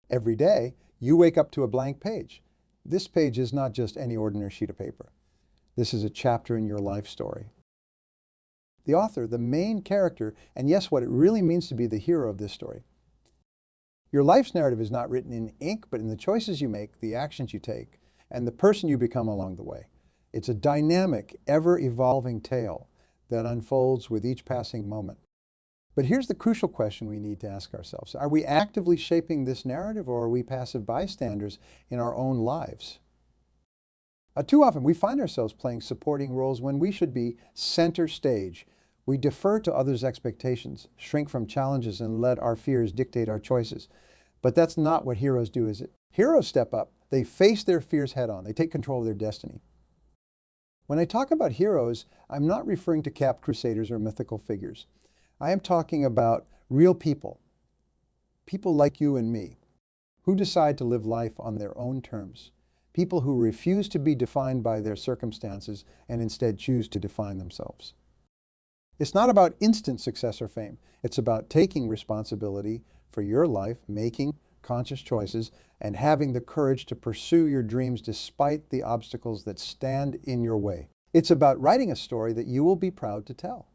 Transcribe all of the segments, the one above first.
Every day, you wake up to a blank page. This page is not just any ordinary sheet of paper. This is a chapter in your life story. The author, the main character, and yes, what it really means to be the hero of this story. Your life's narrative is not written in ink, but in the choices you make, the actions you take, and the person you become along the way. It's a dynamic, ever-evolving tale that unfolds with each passing moment. But here's the crucial question we need to ask ourselves. Are we actively shaping this narrative, or are we passive bystanders in our own lives? Too often we find ourselves playing supporting roles when we should be center stage. We defer to others' expectations, shrink from challenges, and let our fears dictate our choices. But that's not what heroes do, is it? Heroes step up. They face their fears head on. They take control of their destiny. When I talk about heroes, I'm not referring to capped crusaders or mythical figures. I am talking about real people, people like you and me, who decide to live life on their own terms, people who refuse to be defined by their circumstances and instead choose to define themselves. It's not about instant success or fame. It's about taking responsibility for your life, making conscious choices, and having the courage to pursue your dreams despite the obstacles that stand in your way. It's about writing a story that you will be proud to tell.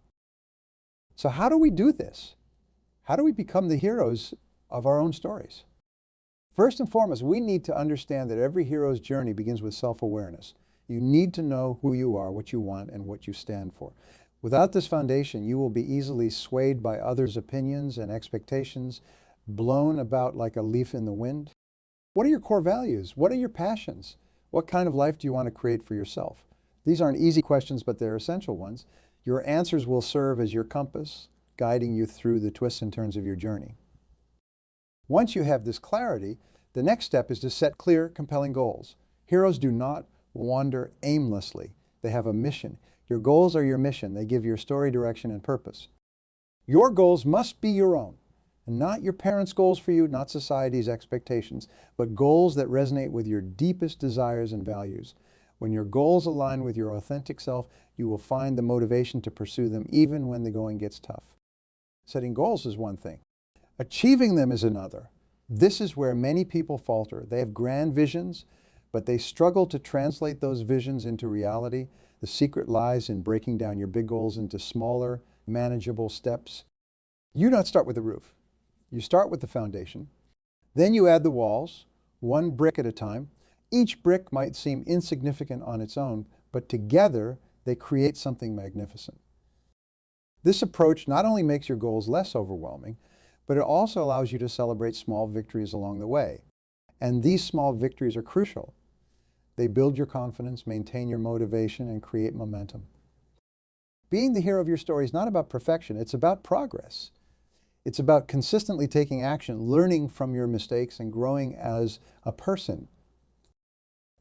So how do we do this? How do we become the heroes of our own stories? First and foremost, we need to understand that every hero's journey begins with self-awareness. You need to know who you are, what you want, and what you stand for. Without this foundation, you will be easily swayed by others' opinions and expectations, blown about like a leaf in the wind. What are your core values? What are your passions? What kind of life do you want to create for yourself? These aren't easy questions, but they're essential ones. Your answers will serve as your compass, guiding you through the twists and turns of your journey. Once you have this clarity, the next step is to set clear, compelling goals. Heroes do not wander aimlessly. They have a mission. Your goals are your mission. They give your story direction and purpose. Your goals must be your own, and not your parents' goals for you, not society's expectations, but goals that resonate with your deepest desires and values. When your goals align with your authentic self, you will find the motivation to pursue them even when the going gets tough. Setting goals is one thing. Achieving them is another. This is where many people falter. They have grand visions, but they struggle to translate those visions into reality. The secret lies in breaking down your big goals into smaller, manageable steps. You don't start with the roof. You start with the foundation. Then you add the walls, one brick at a time. Each brick might seem insignificant on its own, but together they create something magnificent. This approach not only makes your goals less overwhelming, but it also allows you to celebrate small victories along the way. And these small victories are crucial. They build your confidence, maintain your motivation, and create momentum. Being the hero of your story is not about perfection, it's about progress. It's about consistently taking action, learning from your mistakes, and growing as a person.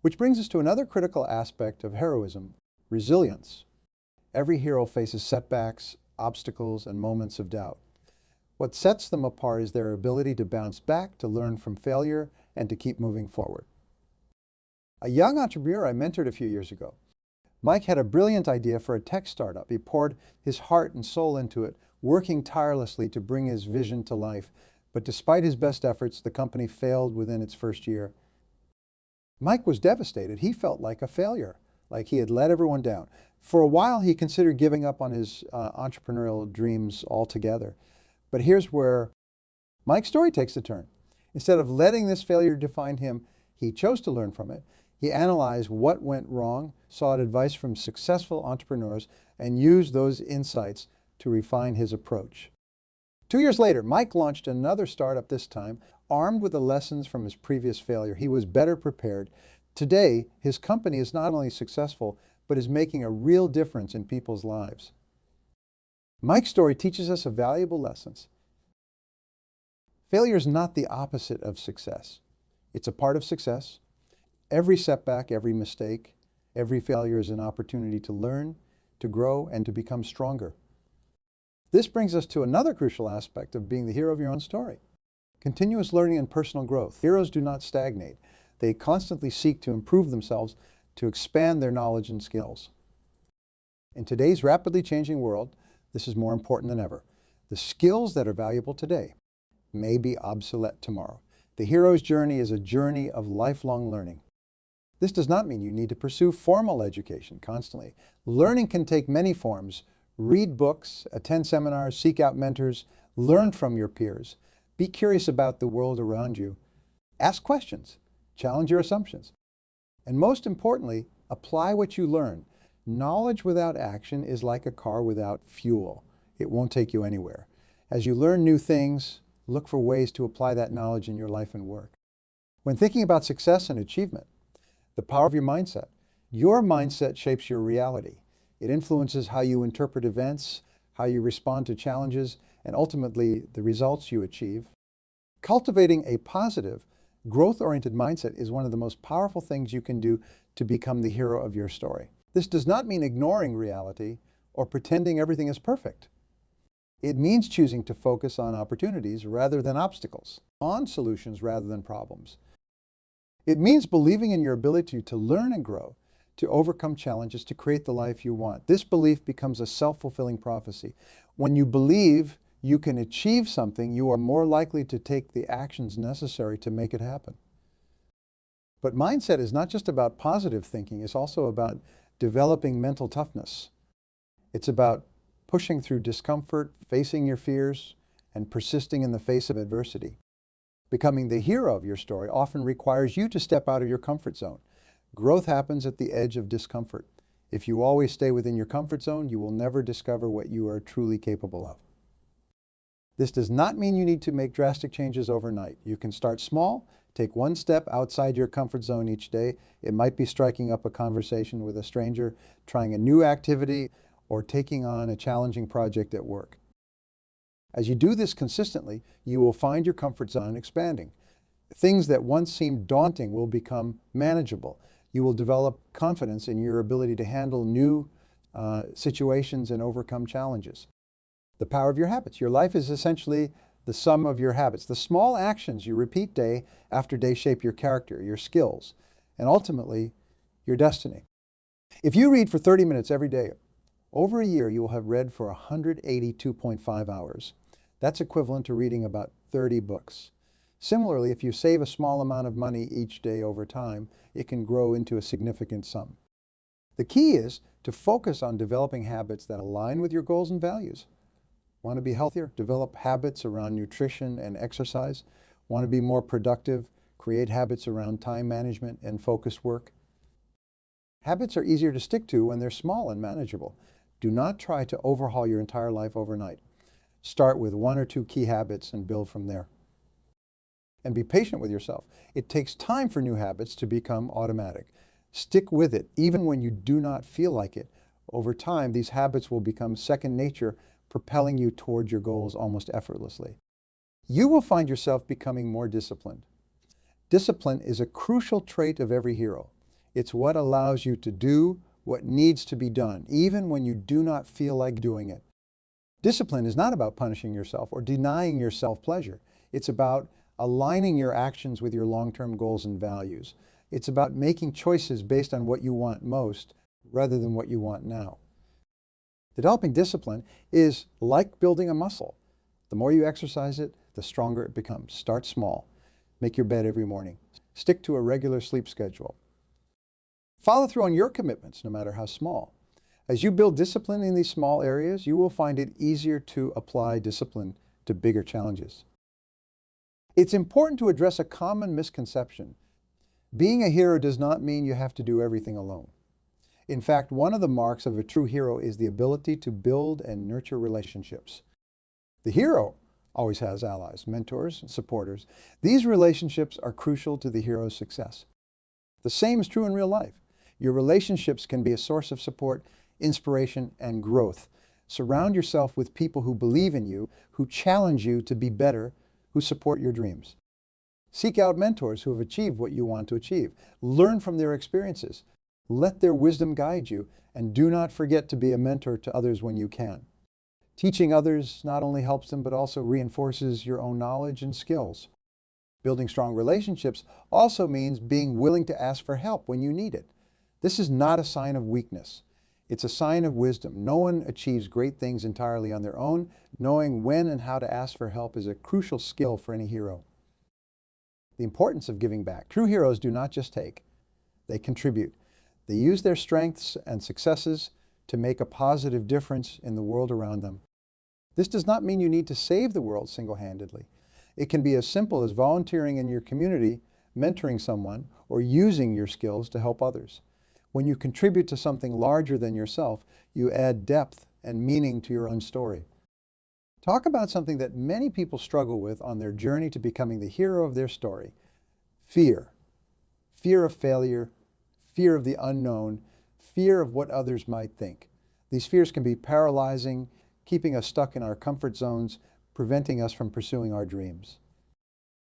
Which brings us to another critical aspect of heroism, resilience. Every hero faces setbacks, obstacles, and moments of doubt. What sets them apart is their ability to bounce back, to learn from failure, and to keep moving forward. A young entrepreneur I mentored a few years ago, Mike had a brilliant idea for a tech startup. He poured his heart and soul into it, working tirelessly to bring his vision to life. But despite his best efforts, the company failed within its first year. Mike was devastated. He felt like a failure, like he had let everyone down. For a while, he considered giving up on his entrepreneurial dreams altogether. But here's where Mike's story takes a turn. Instead of letting this failure define him, he chose to learn from it. He analyzed what went wrong, sought advice from successful entrepreneurs, and used those insights to refine his approach. 2 years later, Mike launched another startup, this time armed with the lessons from his previous failure. He was better prepared. Today, his company is not only successful, but is making a real difference in people's lives. Mike's story teaches us valuable lessons. Failure is not the opposite of success. It's a part of success. Every setback, every mistake, every failure is an opportunity to learn, to grow, and to become stronger. This brings us to another crucial aspect of being the hero of your own story. Continuous learning and personal growth. Heroes do not stagnate. They constantly seek to improve themselves, to expand their knowledge and skills. In today's rapidly changing world, this is more important than ever. The skills that are valuable today may be obsolete tomorrow. The hero's journey is a journey of lifelong learning. This does not mean you need to pursue formal education constantly. Learning can take many forms. Read books, attend seminars, seek out mentors, learn from your peers. Be curious about the world around you. Ask questions, challenge your assumptions. And most importantly, apply what you learn. Knowledge without action is like a car without fuel. It won't take you anywhere. As you learn new things, look for ways to apply that knowledge in your life and work. When thinking about success and achievement, the power of your mindset shapes your reality. It influences how you interpret events, how you respond to challenges, and ultimately the results you achieve. Cultivating a positive, growth-oriented mindset is one of the most powerful things you can do to become the hero of your story. This does not mean ignoring reality or pretending everything is perfect. It means choosing to focus on opportunities rather than obstacles, on solutions rather than problems. It means believing in your ability to learn and grow, to overcome challenges, to create the life you want. This belief becomes a self-fulfilling prophecy. When you believe you can achieve something, you are more likely to take the actions necessary to make it happen. But mindset is not just about positive thinking, it's also about developing mental toughness. It's about pushing through discomfort, facing your fears, and persisting in the face of adversity. Becoming the hero of your story often requires you to step out of your comfort zone. Growth happens at the edge of discomfort. If you always stay within your comfort zone, you will never discover what you are truly capable of. This does not mean you need to make drastic changes overnight. You can start small, take one step outside your comfort zone each day. It might be striking up a conversation with a stranger, trying a new activity, or taking on a challenging project at work. As you do this consistently, you will find your comfort zone expanding. Things that once seemed daunting will become manageable. You will develop confidence in your ability to handle new situations and overcome challenges. The power of your habits. Your life is essentially the sum of your habits. The small actions you repeat day after day shape your character, your skills, and ultimately your destiny. If you read for 30 minutes every day, over a year you will have read for 182.5 hours. That's equivalent to reading about 30 books. Similarly, if you save a small amount of money each day over time, it can grow into a significant sum. The key is to focus on developing habits that align with your goals and values. Want to be healthier? Develop habits around nutrition and exercise. Want to be more productive? Create habits around time management and focused work. Habits are easier to stick to when they're small and manageable. Do not try to overhaul your entire life overnight. Start with one or two key habits and build from there. And be patient with yourself. It takes time for new habits to become automatic. Stick with it, even when you do not feel like it. Over time, these habits will become second nature, propelling you toward your goals almost effortlessly. You will find yourself becoming more disciplined. Discipline is a crucial trait of every hero. It's what allows you to do what needs to be done, even when you do not feel like doing it. Discipline is not about punishing yourself or denying yourself pleasure. It's about aligning your actions with your long-term goals and values. It's about making choices based on what you want most rather than what you want now. Developing discipline is like building a muscle. The more you exercise it, the stronger it becomes. Start small. Make your bed every morning. Stick to a regular sleep schedule. Follow through on your commitments, no matter how small. As you build discipline in these small areas, you will find it easier to apply discipline to bigger challenges. It's important to address a common misconception. Being a hero does not mean you have to do everything alone. In fact, one of the marks of a true hero is the ability to build and nurture relationships. The hero always has allies, mentors, and supporters. These relationships are crucial to the hero's success. The same is true in real life. Your relationships can be a source of support, inspiration, and growth. Surround yourself with people who believe in you, who challenge you to be better, who support your dreams. Seek out mentors who have achieved what you want to achieve. Learn from their experiences. Let their wisdom guide you, and do not forget to be a mentor to others when you can. Teaching others not only helps them, but also reinforces your own knowledge and skills. Building strong relationships also means being willing to ask for help when you need it. This is not a sign of weakness. It's a sign of wisdom. No one achieves great things entirely on their own. Knowing when and how to ask for help is a crucial skill for any hero. The importance of giving back. True heroes do not just take, they contribute. They use their strengths and successes to make a positive difference in the world around them. This does not mean you need to save the world single-handedly. It can be as simple as volunteering in your community, mentoring someone, or using your skills to help others. When you contribute to something larger than yourself, you add depth and meaning to your own story. Talk about something that many people struggle with on their journey to becoming the hero of their story. Fear. Fear of failure, fear of the unknown, fear of what others might think. These fears can be paralyzing, keeping us stuck in our comfort zones, preventing us from pursuing our dreams.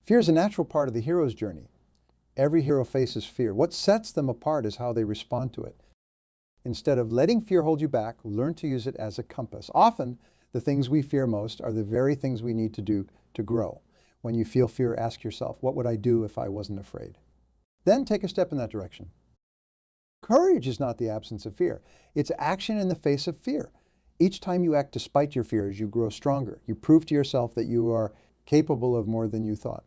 Fear is a natural part of the hero's journey. Every hero faces fear. What sets them apart is how they respond to it. Instead of letting fear hold you back, learn to use it as a compass. Often, the things we fear most are the very things we need to do to grow. When you feel fear, ask yourself, what would I do if I wasn't afraid? Then take a step in that direction. Courage is not the absence of fear. It's action in the face of fear. Each time you act despite your fears, you grow stronger. You prove to yourself that you are capable of more than you thought.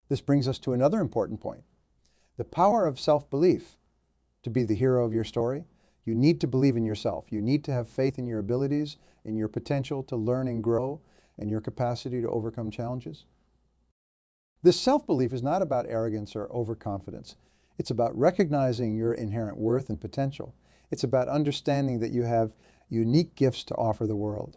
This brings us to another important point. The power of self-belief. To be the hero of your story, you need to believe in yourself. You need to have faith in your abilities, in your potential to learn and grow, and your capacity to overcome challenges. This self-belief is not about arrogance or overconfidence. It's about recognizing your inherent worth and potential. It's about understanding that you have unique gifts to offer the world.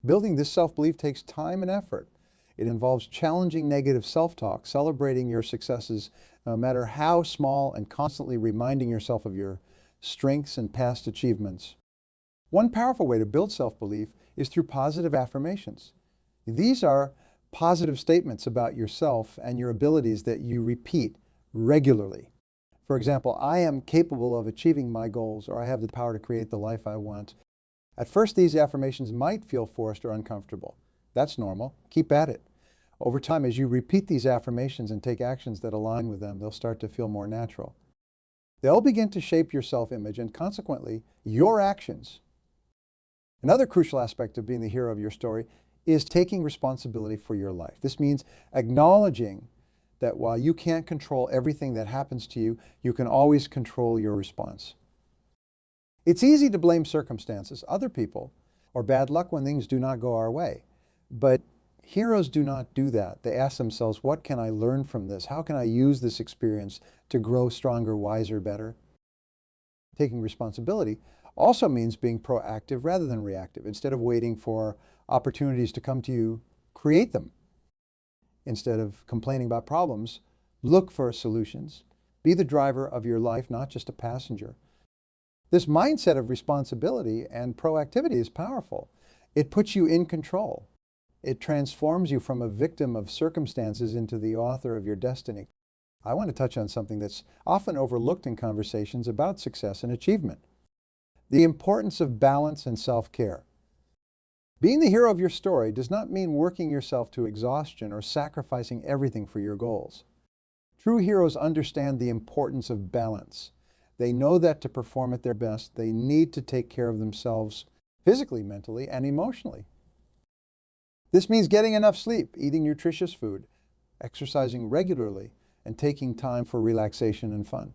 Building this self-belief takes time and effort. It involves challenging negative self-talk, celebrating your successes, no matter how small, and constantly reminding yourself of your strengths and past achievements. One powerful way to build self-belief is through positive affirmations. These are positive statements about yourself and your abilities that you repeat regularly. For example, I am capable of achieving my goals, or I have the power to create the life I want. At first, these affirmations might feel forced or uncomfortable. That's normal. Keep at it. Over time, as you repeat these affirmations and take actions that align with them, they'll start to feel more natural. They'll begin to shape your self-image and consequently, your actions. Another crucial aspect of being the hero of your story is taking responsibility for your life. This means acknowledging that while you can't control everything that happens to you, you can always control your response. It's easy to blame circumstances, other people, or bad luck when things do not go our way. But heroes do not do that. They ask themselves, what can I learn from this? How can I use this experience to grow stronger, wiser, better? Taking responsibility also means being proactive rather than reactive. Instead of waiting for opportunities to come to you, create them. Instead of complaining about problems, look for solutions. Be the driver of your life, not just a passenger. This mindset of responsibility and proactivity is powerful. It puts you in control. It transforms you from a victim of circumstances into the author of your destiny. I want to touch on something that's often overlooked in conversations about success and achievement. The importance of balance and self-care. Being the hero of your story does not mean working yourself to exhaustion or sacrificing everything for your goals. True heroes understand the importance of balance. They know that to perform at their best, they need to take care of themselves physically, mentally, and emotionally. This means getting enough sleep, eating nutritious food, exercising regularly, and taking time for relaxation and fun.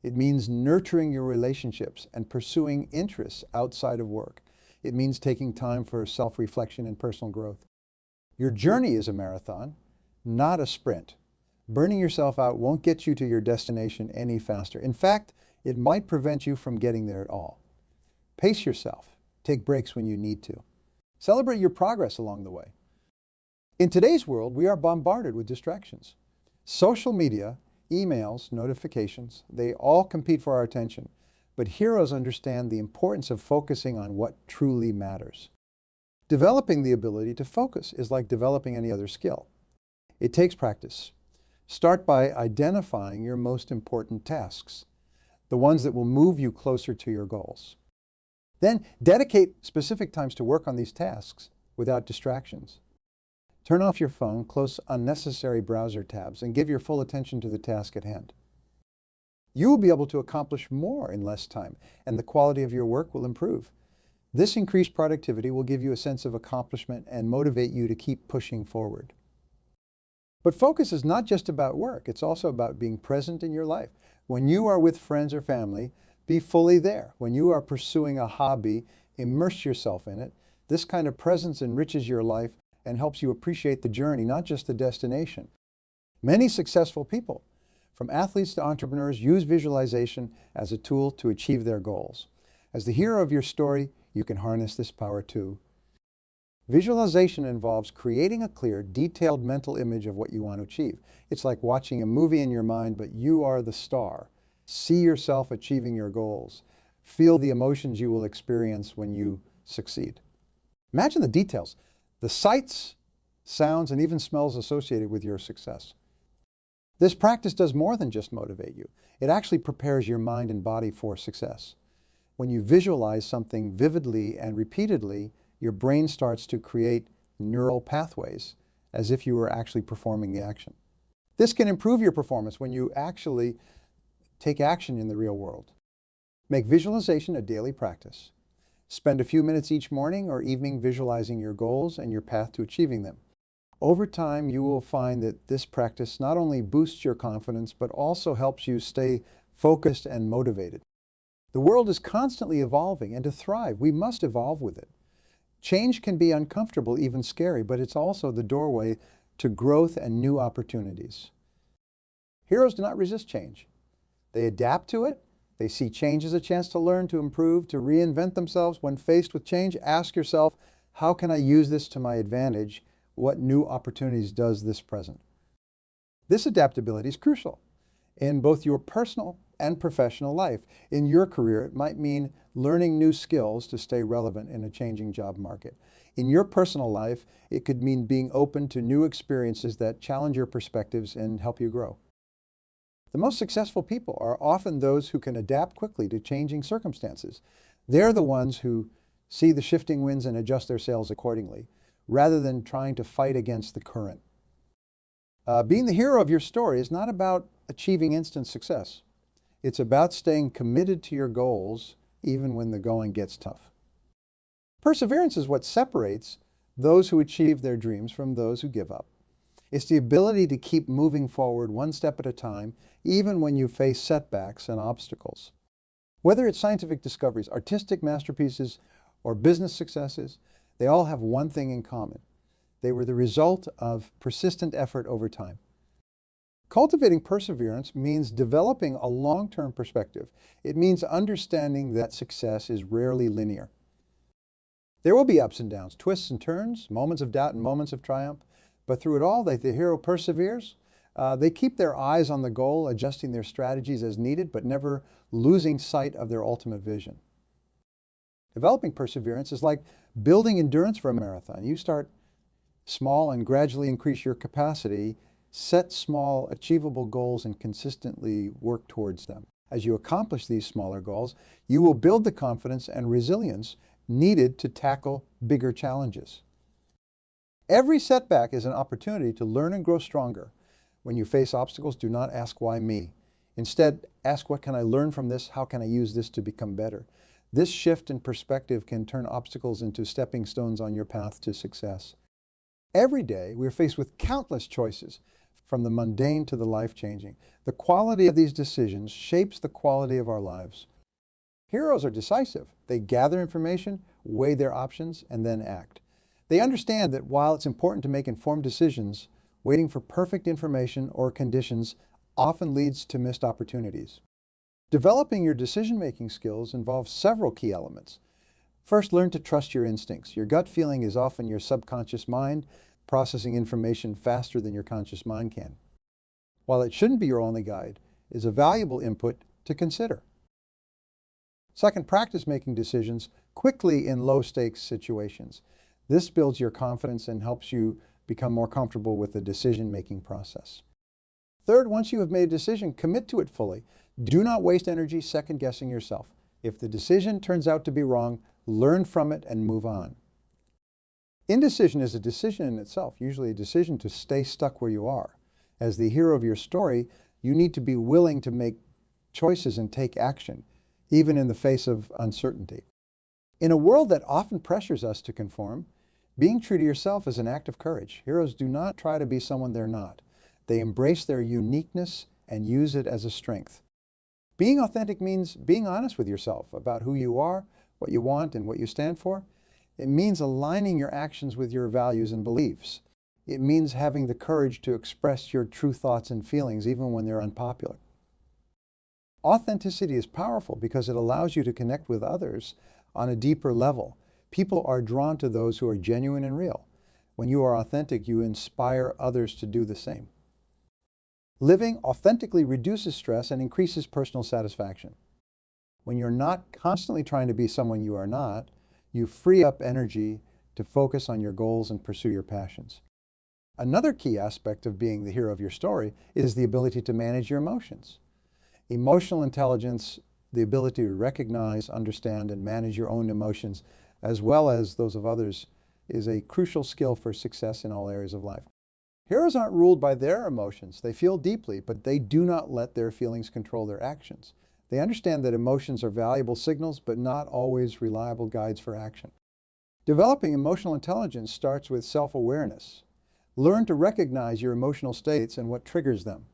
It means nurturing your relationships and pursuing interests outside of work. It means taking time for self-reflection and personal growth. Your journey is a marathon, not a sprint. Burning yourself out won't get you to your destination any faster. In fact, it might prevent you from getting there at all. Pace yourself. Take breaks when you need to. Celebrate your progress along the way. In today's world, we are bombarded with distractions. Social media, emails, notifications, they all compete for our attention. But heroes understand the importance of focusing on what truly matters. Developing the ability to focus is like developing any other skill. It takes practice. Start by identifying your most important tasks, the ones that will move you closer to your goals. Then dedicate specific times to work on these tasks without distractions. Turn off your phone, close unnecessary browser tabs, and give your full attention to the task at hand. You will be able to accomplish more in less time, and the quality of your work will improve. This increased productivity will give you a sense of accomplishment and motivate you to keep pushing forward. But focus is not just about work. It's also about being present in your life. When you are with friends or family, be fully there. When you are pursuing a hobby, immerse yourself in it. This kind of presence enriches your life and helps you appreciate the journey, not just the destination. Many successful people, from athletes to entrepreneurs, use visualization as a tool to achieve their goals. As the hero of your story, you can harness this power too. Visualization involves creating a clear, detailed mental image of what you want to achieve. It's like watching a movie in your mind, but you are the star. See yourself achieving your goals. Feel the emotions you will experience when you succeed. Imagine the details, the sights, sounds, and even smells associated with your success. This practice does more than just motivate you. It actually prepares your mind and body for success. When you visualize something vividly and repeatedly, your brain starts to create neural pathways as if you were actually performing the action. This can improve your performance when you actually take action in the real world. Make visualization a daily practice. Spend a few minutes each morning or evening visualizing your goals and your path to achieving them. Over time, you will find that this practice not only boosts your confidence, but also helps you stay focused and motivated. The world is constantly evolving, and to thrive, we must evolve with it. Change can be uncomfortable, even scary, but it's also the doorway to growth and new opportunities. Heroes do not resist change. They adapt to it. They see change as a chance to learn, to improve, to reinvent themselves. When faced with change, ask yourself, how can I use this to my advantage? What new opportunities does this present? This adaptability is crucial in both your personal and professional life. In your career, it might mean learning new skills to stay relevant in a changing job market. In your personal life, it could mean being open to new experiences that challenge your perspectives and help you grow. The most successful people are often those who can adapt quickly to changing circumstances. They're the ones who see the shifting winds and adjust their sails accordingly, rather than trying to fight against the current. Being the hero of your story is not about achieving instant success. It's about staying committed to your goals even when the going gets tough. Perseverance is what separates those who achieve their dreams from those who give up. It's the ability to keep moving forward one step at a time, even when you face setbacks and obstacles. Whether it's scientific discoveries, artistic masterpieces, or business successes, they all have one thing in common. They were the result of persistent effort over time. Cultivating perseverance means developing a long-term perspective. It means understanding that success is rarely linear. There will be ups and downs, twists and turns, moments of doubt and moments of triumph, but through it all, the hero perseveres. They keep their eyes on the goal, adjusting their strategies as needed, but never losing sight of their ultimate vision. Developing perseverance is like building endurance for a marathon. You start small and gradually increase your capacity, set small, achievable goals, and consistently work towards them. As you accomplish these smaller goals, you will build the confidence and resilience needed to tackle bigger challenges. Every setback is an opportunity to learn and grow stronger. When you face obstacles, do not ask, why me? Instead, ask, what can I learn from this? How can I use this to become better? This shift in perspective can turn obstacles into stepping stones on your path to success. Every day, we're faced with countless choices, from the mundane to the life-changing. The quality of these decisions shapes the quality of our lives. Heroes are decisive. They gather information, weigh their options, and then act. They understand that while it's important to make informed decisions, waiting for perfect information or conditions often leads to missed opportunities. Developing your decision-making skills involves several key elements. First, learn to trust your instincts. Your gut feeling is often your subconscious mind processing information faster than your conscious mind can. While it shouldn't be your only guide, it is a valuable input to consider. Second, practice making decisions quickly in low-stakes situations. This builds your confidence and helps you become more comfortable with the decision-making process. Third, once you have made a decision, commit to it fully. Do not waste energy second-guessing yourself. If the decision turns out to be wrong, learn from it and move on. Indecision is a decision in itself, usually a decision to stay stuck where you are. As the hero of your story, you need to be willing to make choices and take action, even in the face of uncertainty. In a world that often pressures us to conform, being true to yourself is an act of courage. Heroes do not try to be someone they're not. They embrace their uniqueness and use it as a strength. Being authentic means being honest with yourself about who you are, what you want, and what you stand for. It means aligning your actions with your values and beliefs. It means having the courage to express your true thoughts and feelings even when they're unpopular. Authenticity is powerful because it allows you to connect with others on a deeper level. People are drawn to those who are genuine and real. When you are authentic, you inspire others to do the same. Living authentically reduces stress and increases personal satisfaction. When you're not constantly trying to be someone you are not, you free up energy to focus on your goals and pursue your passions. Another key aspect of being the hero of your story is the ability to manage your emotions. Emotional intelligence, the ability to recognize, understand, and manage your own emotions, as well as those of others, is a crucial skill for success in all areas of life. Heroes aren't ruled by their emotions. They feel deeply, but they do not let their feelings control their actions. They understand that emotions are valuable signals, but not always reliable guides for action. Developing emotional intelligence starts with self-awareness. Learn to recognize your emotional states and what triggers them.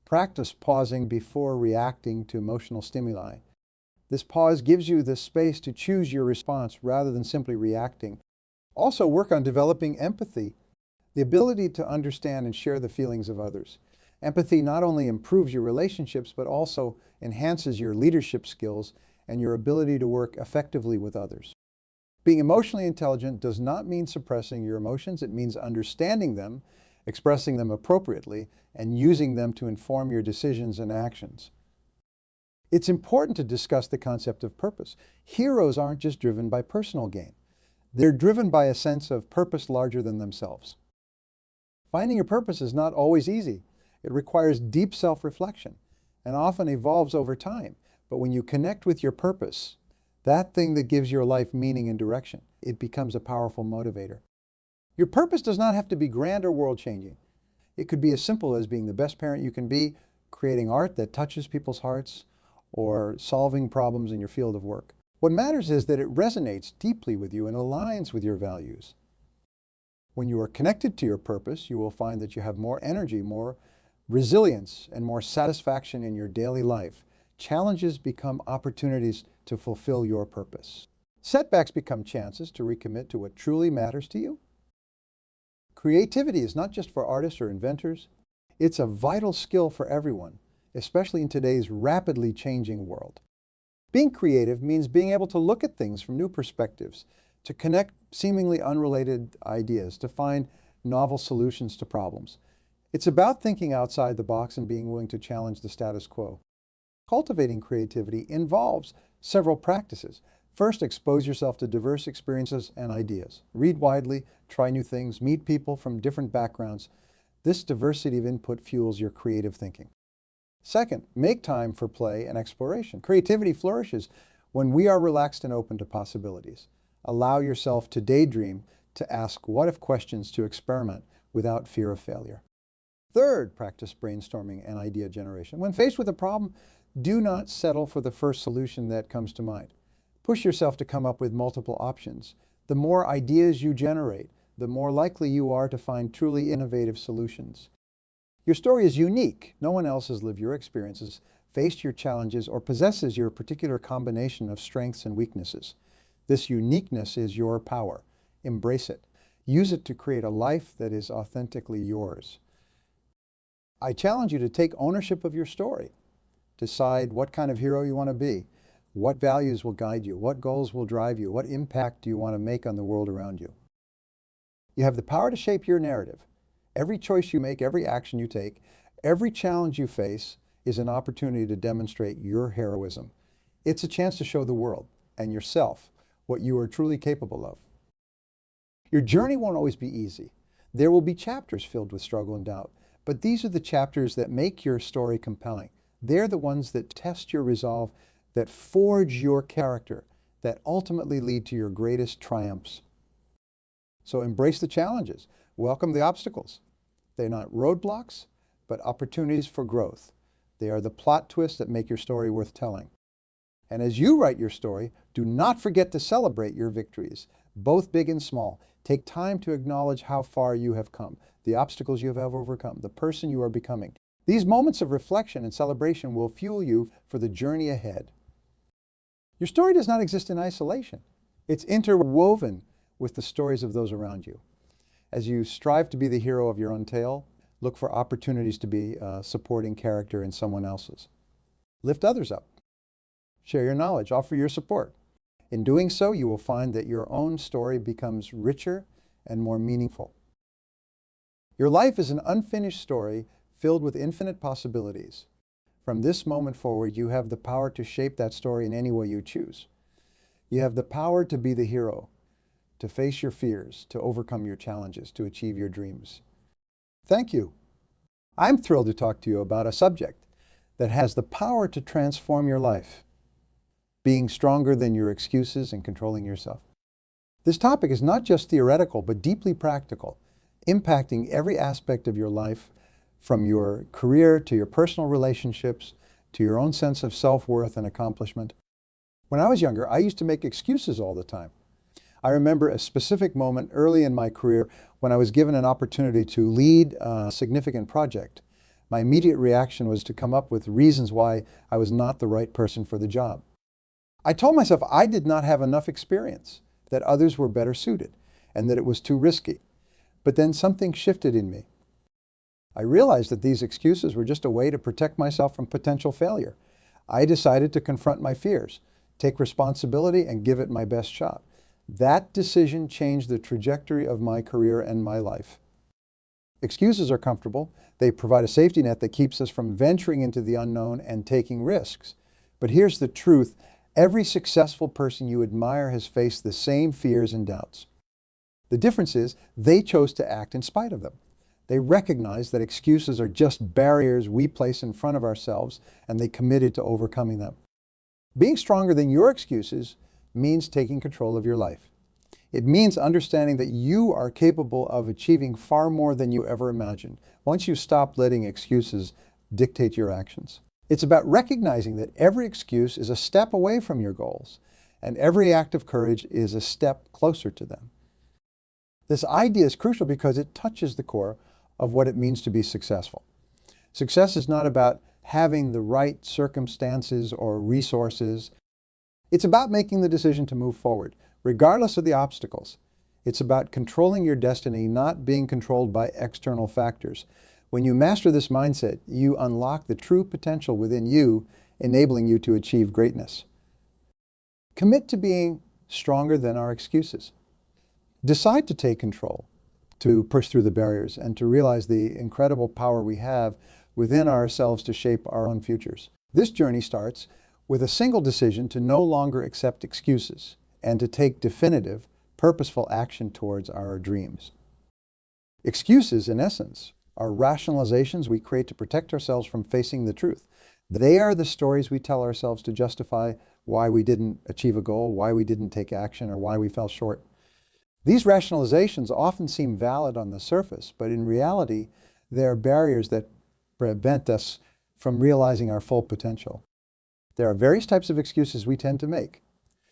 Practice pausing before reacting to emotional stimuli. This pause gives you the space to choose your response rather than simply reacting. Also, work on developing empathy, the ability to understand and share the feelings of others. Empathy not only improves your relationships, but also enhances your leadership skills and your ability to work effectively with others. Being emotionally intelligent does not mean suppressing your emotions. It means understanding them, expressing them appropriately, and using them to inform your decisions and actions. It's important to discuss the concept of purpose. Heroes aren't just driven by personal gain. They're driven by a sense of purpose larger than themselves. Finding your purpose is not always easy. It requires deep self-reflection and often evolves over time. But when you connect with your purpose, that thing that gives your life meaning and direction, it becomes a powerful motivator. Your purpose does not have to be grand or world-changing. It could be as simple as being the best parent you can be, creating art that touches people's hearts, or solving problems in your field of work. What matters is that it resonates deeply with you and aligns with your values. When you are connected to your purpose, you will find that you have more energy, more resilience, and more satisfaction in your daily life. Challenges become opportunities to fulfill your purpose. Setbacks become chances to recommit to what truly matters to you. Creativity is not just for artists or inventors. It's a vital skill for everyone, especially in today's rapidly changing world. Being creative means being able to look at things from new perspectives, to connect seemingly unrelated ideas, to find novel solutions to problems. It's about thinking outside the box and being willing to challenge the status quo. Cultivating creativity involves several practices. First, expose yourself to diverse experiences and ideas. Read widely, try new things, meet people from different backgrounds. This diversity of input fuels your creative thinking. Second, make time for play and exploration. Creativity flourishes when we are relaxed and open to possibilities. Allow yourself to daydream, to ask what-if questions, to experiment without fear of failure. Third, practice brainstorming and idea generation. When faced with a problem, do not settle for the first solution that comes to mind. Push yourself to come up with multiple options. The more ideas you generate, the more likely you are to find truly innovative solutions. Your story is unique. No one else has lived your experiences, faced your challenges, or possesses your particular combination of strengths and weaknesses. This uniqueness is your power. Embrace it. Use it to create a life that is authentically yours. I challenge you to take ownership of your story. Decide what kind of hero you want to be. What values will guide you? What goals will drive you? What impact do you want to make on the world around you? You have the power to shape your narrative. Every choice you make, every action you take, every challenge you face is an opportunity to demonstrate your heroism. It's a chance to show the world and yourself what you are truly capable of. Your journey won't always be easy. There will be chapters filled with struggle and doubt, but these are the chapters that make your story compelling. They're the ones that test your resolve, that forge your character, that ultimately lead to your greatest triumphs. So embrace the challenges. Welcome the obstacles. They're not roadblocks, but opportunities for growth. They are the plot twists that make your story worth telling. And as you write your story, do not forget to celebrate your victories. both big and small. Take time to acknowledge how far you have come, the obstacles you have overcome, the person you are becoming. These moments of reflection and celebration will fuel you for the journey ahead. Your story does not exist in isolation. It's interwoven with the stories of those around you. As you strive to be the hero of your own tale, look for opportunities to be a supporting character in someone else's. Lift others up. Share your knowledge. Offer your support. In doing so, you will find that your own story becomes richer and more meaningful. Your life is an unfinished story filled with infinite possibilities. From this moment forward, you have the power to shape that story in any way you choose. You have the power to be the hero, to face your fears, to overcome your challenges, to achieve your dreams. Thank you. I'm thrilled to talk to you about a subject that has the power to transform your life, being stronger than your excuses and controlling yourself. This topic is not just theoretical, but deeply practical, impacting every aspect of your life, from your career to your personal relationships, to your own sense of self-worth and accomplishment. When I was younger, I used to make excuses all the time. I remember a specific moment early in my career when I was given an opportunity to lead a significant project. My immediate reaction was to come up with reasons why I was not the right person for the job. I told myself I did not have enough experience, that others were better suited, and that it was too risky. But then something shifted in me. I realized that these excuses were just a way to protect myself from potential failure. I decided to confront my fears, take responsibility, and give it my best shot. That decision changed the trajectory of my career and my life. Excuses are comfortable. They provide a safety net that keeps us from venturing into the unknown and taking risks. But here's the truth. Every successful person you admire has faced the same fears and doubts. The difference is they chose to act in spite of them. They recognized that excuses are just barriers we place in front of ourselves, and they committed to overcoming them. Being stronger than your excuses means taking control of your life. It means understanding that you are capable of achieving far more than you ever imagined once you stop letting excuses dictate your actions. It's about recognizing that every excuse is a step away from your goals, and every act of courage is a step closer to them. This idea is crucial because it touches the core of what it means to be successful. Success is not about having the right circumstances or resources. It's about making the decision to move forward, regardless of the obstacles. It's about controlling your destiny, not being controlled by external factors. When you master this mindset, you unlock the true potential within you, enabling you to achieve greatness. Commit to being stronger than our excuses. Decide to take control, to push through the barriers, and to realize the incredible power we have within ourselves to shape our own futures. This journey starts with a single decision to no longer accept excuses and to take definitive, purposeful action towards our dreams. Excuses, in essence, are rationalizations we create to protect ourselves from facing the truth. They are the stories we tell ourselves to justify why we didn't achieve a goal, why we didn't take action, or why we fell short. These rationalizations often seem valid on the surface, but in reality, they are barriers that prevent us from realizing our full potential. There are various types of excuses we tend to make.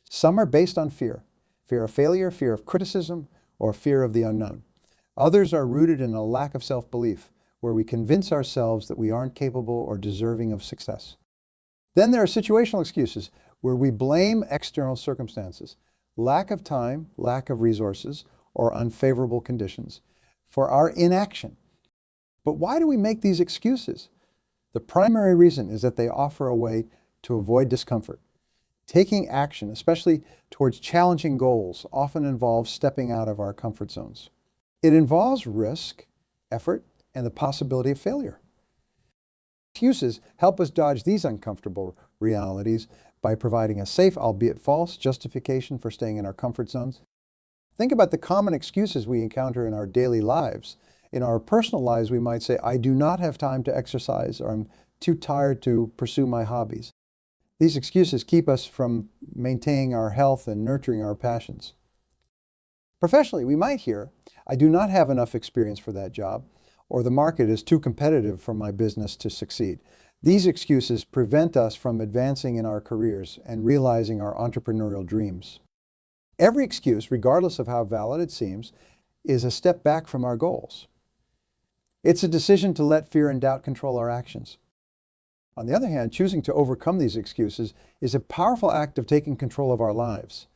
Some are based on fear of failure, fear of criticism, or fear of the unknown. Others are rooted in a lack of self-belief, where we convince ourselves that we aren't capable or deserving of success. Then there are situational excuses, where we blame external circumstances, lack of time, lack of resources, or unfavorable conditions for our inaction. But why do we make these excuses? The primary reason is that they offer a way to avoid discomfort. Taking action, especially towards challenging goals, often involves stepping out of our comfort zones. It involves risk, effort, and the possibility of failure. Excuses help us dodge these uncomfortable realities by providing a safe, albeit false, justification for staying in our comfort zones. Think about the common excuses we encounter in our daily lives. In our personal lives, we might say, I do not have time to exercise, or I'm too tired to pursue my hobbies. These excuses keep us from maintaining our health and nurturing our passions. Professionally, we might hear, I do not have enough experience for that job, or the market is too competitive for my business to succeed. These excuses prevent us from advancing in our careers and realizing our entrepreneurial dreams. Every excuse, regardless of how valid it seems, is a step back from our goals. It's a decision to let fear and doubt control our actions. On the other hand, choosing to overcome these excuses is a powerful act of taking control of our lives.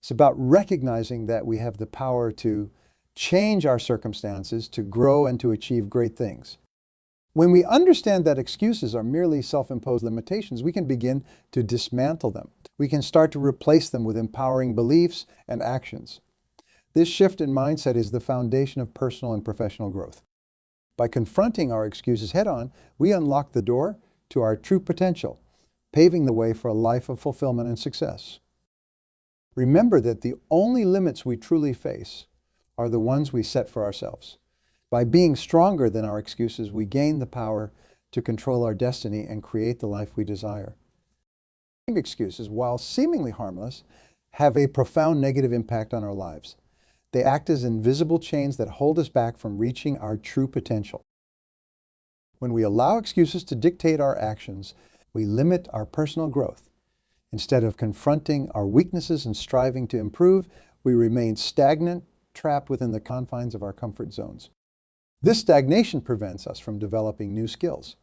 It's about recognizing that we have the power to change our circumstances, to grow and to achieve great things. When we understand that excuses are merely self-imposed limitations, we can begin to dismantle them. We can start to replace them with empowering beliefs and actions. This shift in mindset is the foundation of personal and professional growth. By confronting our excuses head-on, we unlock the door to our true potential, paving the way for a life of fulfillment and success. Remember that the only limits we truly face are the ones we set for ourselves. By being stronger than our excuses, we gain the power to control our destiny and create the life we desire. Excuses, while seemingly harmless, have a profound negative impact on our lives. They act as invisible chains that hold us back from reaching our true potential. When we allow excuses to dictate our actions, we limit our personal growth. Instead of confronting our weaknesses and striving to improve, we remain stagnant, trapped within the confines of our comfort zones. This stagnation prevents us from developing new skills,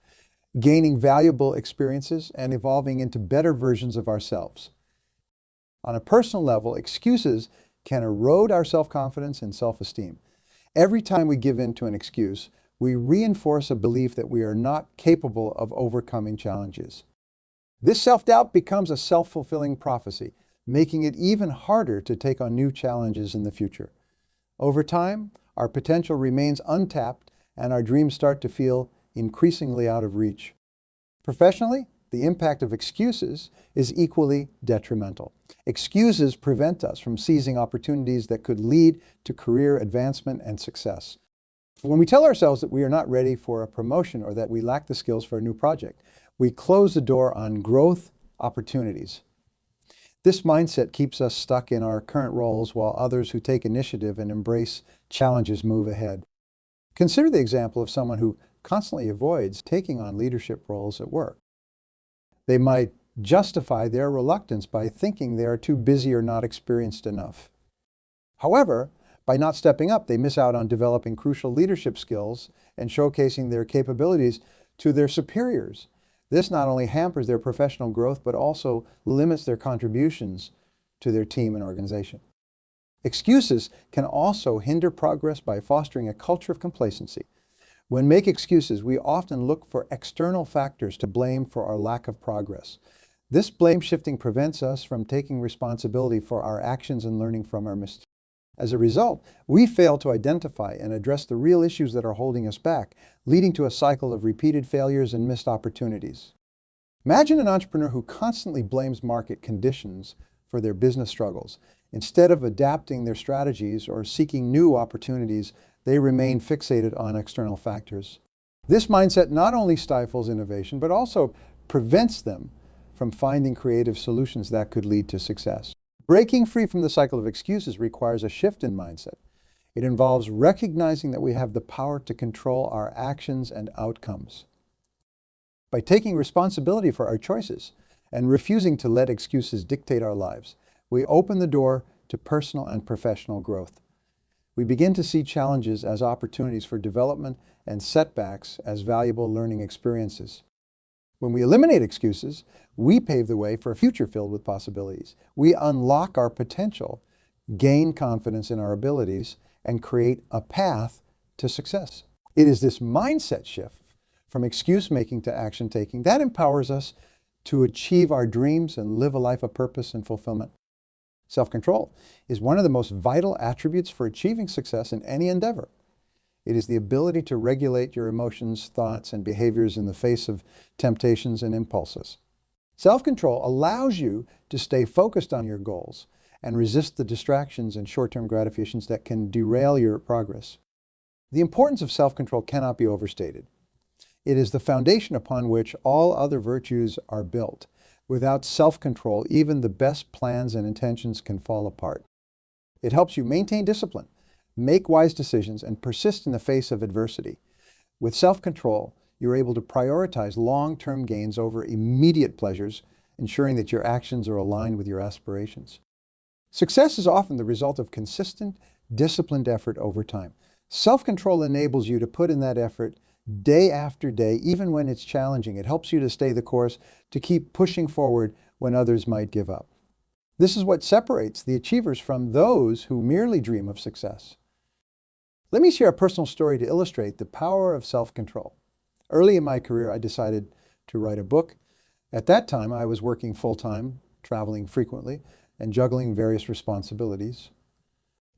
gaining valuable experiences, and evolving into better versions of ourselves. On a personal level, excuses can erode our self-confidence and self-esteem. Every time we give in to an excuse, we reinforce a belief that we are not capable of overcoming challenges. This self-doubt becomes a self-fulfilling prophecy, making it even harder to take on new challenges in the future. Over time, our potential remains untapped and our dreams start to feel increasingly out of reach. Professionally, the impact of excuses is equally detrimental. Excuses prevent us from seizing opportunities that could lead to career advancement and success. When we tell ourselves that we are not ready for a promotion or that we lack the skills for a new project, we close the door on growth opportunities. This mindset keeps us stuck in our current roles while others who take initiative and embrace challenges move ahead. Consider the example of someone who constantly avoids taking on leadership roles at work. They might justify their reluctance by thinking they are too busy or not experienced enough. However, by not stepping up, they miss out on developing crucial leadership skills and showcasing their capabilities to their superiors. This not only hampers their professional growth, but also limits their contributions to their team and organization. Excuses can also hinder progress by fostering a culture of complacency. When we make excuses, we often look for external factors to blame for our lack of progress. This blame shifting prevents us from taking responsibility for our actions and learning from our mistakes. As a result, we fail to identify and address the real issues that are holding us back, leading to a cycle of repeated failures and missed opportunities. Imagine an entrepreneur who constantly blames market conditions for their business struggles. Instead of adapting their strategies or seeking new opportunities, they remain fixated on external factors. This mindset not only stifles innovation, but also prevents them from finding creative solutions that could lead to success. Breaking free from the cycle of excuses requires a shift in mindset. It involves recognizing that we have the power to control our actions and outcomes. By taking responsibility for our choices and refusing to let excuses dictate our lives, we open the door to personal and professional growth. We begin to see challenges as opportunities for development and setbacks as valuable learning experiences. When we eliminate excuses, we pave the way for a future filled with possibilities. We unlock our potential, gain confidence in our abilities, and create a path to success. It is this mindset shift from excuse making to action taking that empowers us to achieve our dreams and live a life of purpose and fulfillment. Self-control is one of the most vital attributes for achieving success in any endeavor. It is the ability to regulate your emotions, thoughts, and behaviors in the face of temptations and impulses. Self-control allows you to stay focused on your goals and resist the distractions and short-term gratifications that can derail your progress. The importance of self-control cannot be overstated. It is the foundation upon which all other virtues are built. Without self-control, even the best plans and intentions can fall apart. It helps you maintain discipline, make wise decisions, and persist in the face of adversity. With self-control, you're able to prioritize long-term gains over immediate pleasures, ensuring that your actions are aligned with your aspirations. Success is often the result of consistent, disciplined effort over time. Self-control enables you to put in that effort day after day, even when it's challenging. It helps you to stay the course, to keep pushing forward when others might give up. This is what separates the achievers from those who merely dream of success. Let me share a personal story to illustrate the power of self-control. Early in my career, I decided to write a book. At that time, I was working full-time, traveling frequently, and juggling various responsibilities.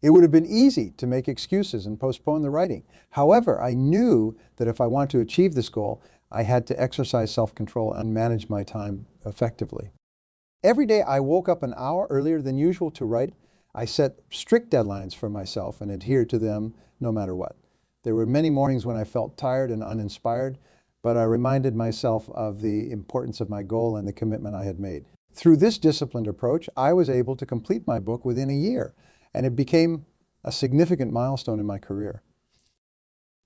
It would have been easy to make excuses and postpone the writing. However, I knew that if I wanted to achieve this goal, I had to exercise self-control and manage my time effectively. Every day I woke up an hour earlier than usual to write. I set strict deadlines for myself and adhered to them no matter what. There were many mornings when I felt tired and uninspired, but I reminded myself of the importance of my goal and the commitment I had made. Through this disciplined approach, I was able to complete my book within a year, and it became a significant milestone in my career.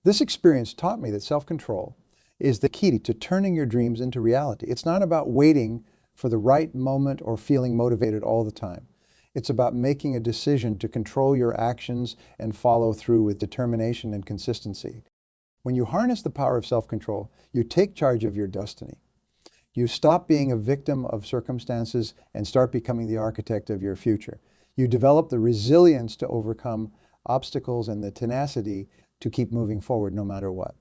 This experience taught me that self-control is the key to turning your dreams into reality. It's not about waiting for the right moment or feeling motivated all the time. It's about making a decision to control your actions and follow through with determination and consistency. When you harness the power of self-control, you take charge of your destiny. You stop being a victim of circumstances and start becoming the architect of your future. You develop the resilience to overcome obstacles and the tenacity to keep moving forward no matter what.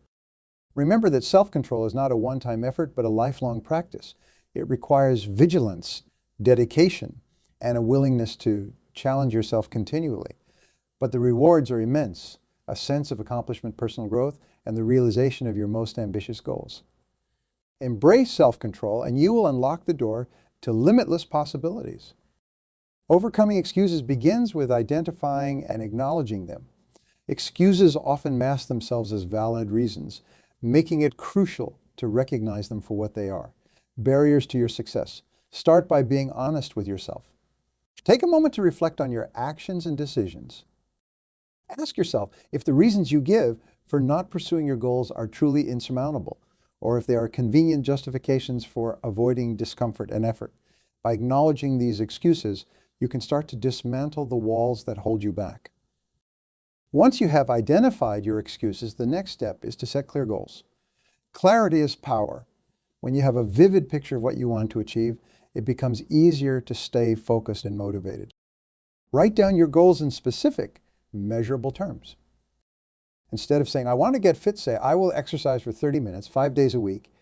Remember that self-control is not a one-time effort, but a lifelong practice. It requires vigilance, dedication, and a willingness to challenge yourself continually. But the rewards are immense, a sense of accomplishment, personal growth, and the realization of your most ambitious goals. Embrace self-control, and you will unlock the door to limitless possibilities. Overcoming excuses begins with identifying and acknowledging them. Excuses often mask themselves as valid reasons, making it crucial to recognize them for what they are. Barriers to your success. Start by being honest with yourself. Take a moment to reflect on your actions and decisions. Ask yourself if the reasons you give for not pursuing your goals are truly insurmountable, or if they are convenient justifications for avoiding discomfort and effort. By acknowledging these excuses, you can start to dismantle the walls that hold you back. Once you have identified your excuses, the next step is to set clear goals. Clarity is power. When you have a vivid picture of what you want to achieve, it becomes easier to stay focused and motivated. Write down your goals in specific, measurable terms. Instead of saying, I want to get fit, say, I will exercise for 30 minutes, 5 days a week.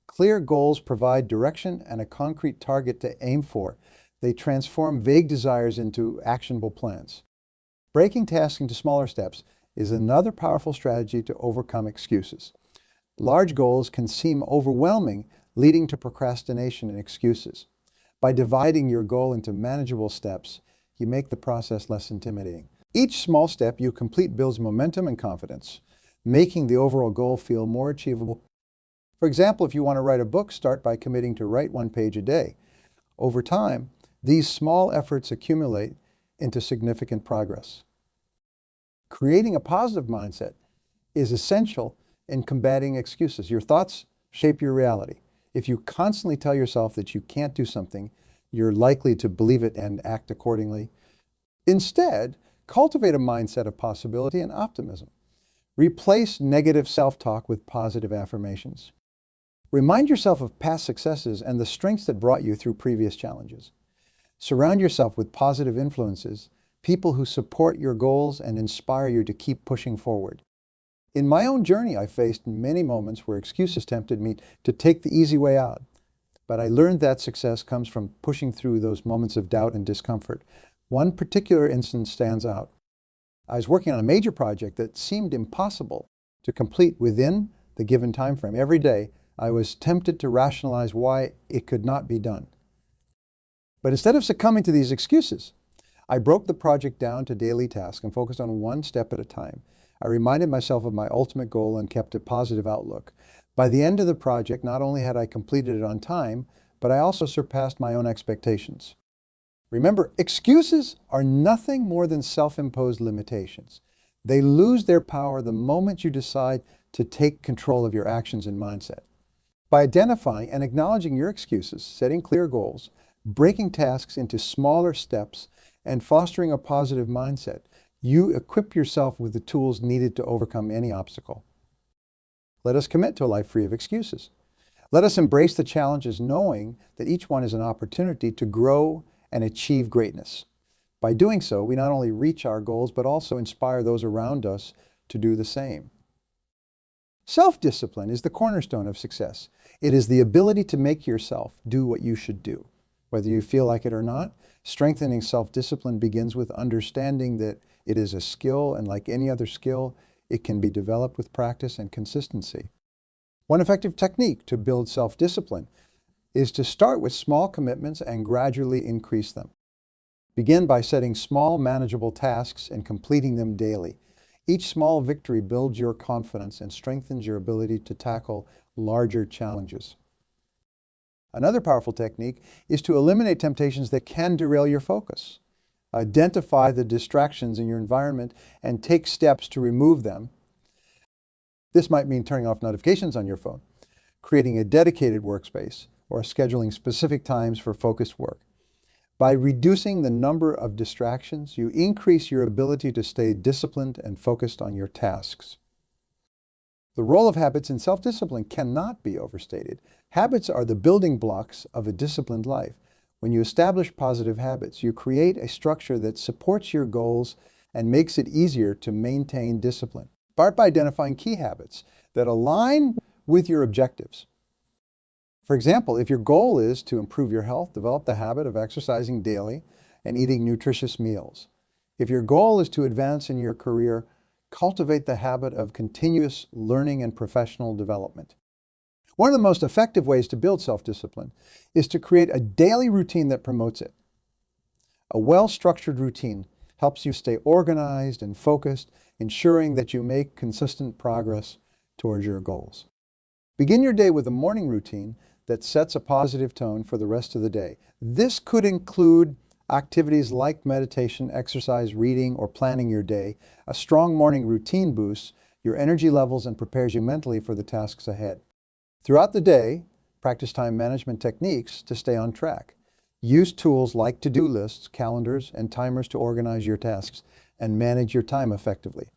Clear goals provide direction and a concrete target to aim for. They transform vague desires into actionable plans. Breaking tasks into smaller steps is another powerful strategy to overcome excuses. Large goals can seem overwhelming, leading to procrastination and excuses. By dividing your goal into manageable steps, you make the process less intimidating. Each small step you complete builds momentum and confidence, making the overall goal feel more achievable. For example, if you want to write a book, start by committing to write 1 page a day. Over time, these small efforts accumulate into significant progress. Creating a positive mindset is essential in combating excuses. Your thoughts shape your reality. If you constantly tell yourself that you can't do something, you're likely to believe it and act accordingly. Instead, cultivate a mindset of possibility and optimism. Replace negative self-talk with positive affirmations. Remind yourself of past successes and the strengths that brought you through previous challenges. Surround yourself with positive influences, people who support your goals and inspire you to keep pushing forward. In my own journey, I faced many moments where excuses tempted me to take the easy way out. But I learned that success comes from pushing through those moments of doubt and discomfort. One particular instance stands out. I was working on a major project that seemed impossible to complete within the given time frame. Every day, I was tempted to rationalize why it could not be done. But instead of succumbing to these excuses, I broke the project down to daily tasks and focused on one step at a time. I reminded myself of my ultimate goal and kept a positive outlook. By the end of the project, not only had I completed it on time, but I also surpassed my own expectations. Remember, excuses are nothing more than self-imposed limitations. They lose their power the moment you decide to take control of your actions and mindset. By identifying and acknowledging your excuses, setting clear goals, breaking tasks into smaller steps, and fostering a positive mindset, you equip yourself with the tools needed to overcome any obstacle. Let us commit to a life free of excuses. Let us embrace the challenges knowing that each one is an opportunity to grow and achieve greatness. By doing so, we not only reach our goals, but also inspire those around us to do the same. Self-discipline is the cornerstone of success. It is the ability to make yourself do what you should do. Whether you feel like it or not, strengthening self-discipline begins with understanding that it is a skill, and like any other skill, it can be developed with practice and consistency. One effective technique to build self-discipline is to start with small commitments and gradually increase them. Begin by setting small, manageable tasks and completing them daily. Each small victory builds your confidence and strengthens your ability to tackle larger challenges. Another powerful technique is to eliminate temptations that can derail your focus. Identify the distractions in your environment and take steps to remove them. This might mean turning off notifications on your phone, creating a dedicated workspace, or scheduling specific times for focused work. By reducing the number of distractions, you increase your ability to stay disciplined and focused on your tasks. The role of habits in self-discipline cannot be overstated. Habits are the building blocks of a disciplined life. When you establish positive habits, you create a structure that supports your goals and makes it easier to maintain discipline. Start by identifying key habits that align with your objectives. For example, if your goal is to improve your health, develop the habit of exercising daily and eating nutritious meals. If your goal is to advance in your career, cultivate the habit of continuous learning and professional development. One of the most effective ways to build self-discipline is to create a daily routine that promotes it. A well-structured routine helps you stay organized and focused, ensuring that you make consistent progress towards your goals. Begin your day with a morning routine that sets a positive tone for the rest of the day. This could include activities like meditation, exercise, reading, or planning your day. A strong morning routine boosts your energy levels and prepares you mentally for the tasks ahead. Throughout the day, practice time management techniques to stay on track. Use tools like to-do lists, calendars, and timers to organize your tasks and manage your time effectively.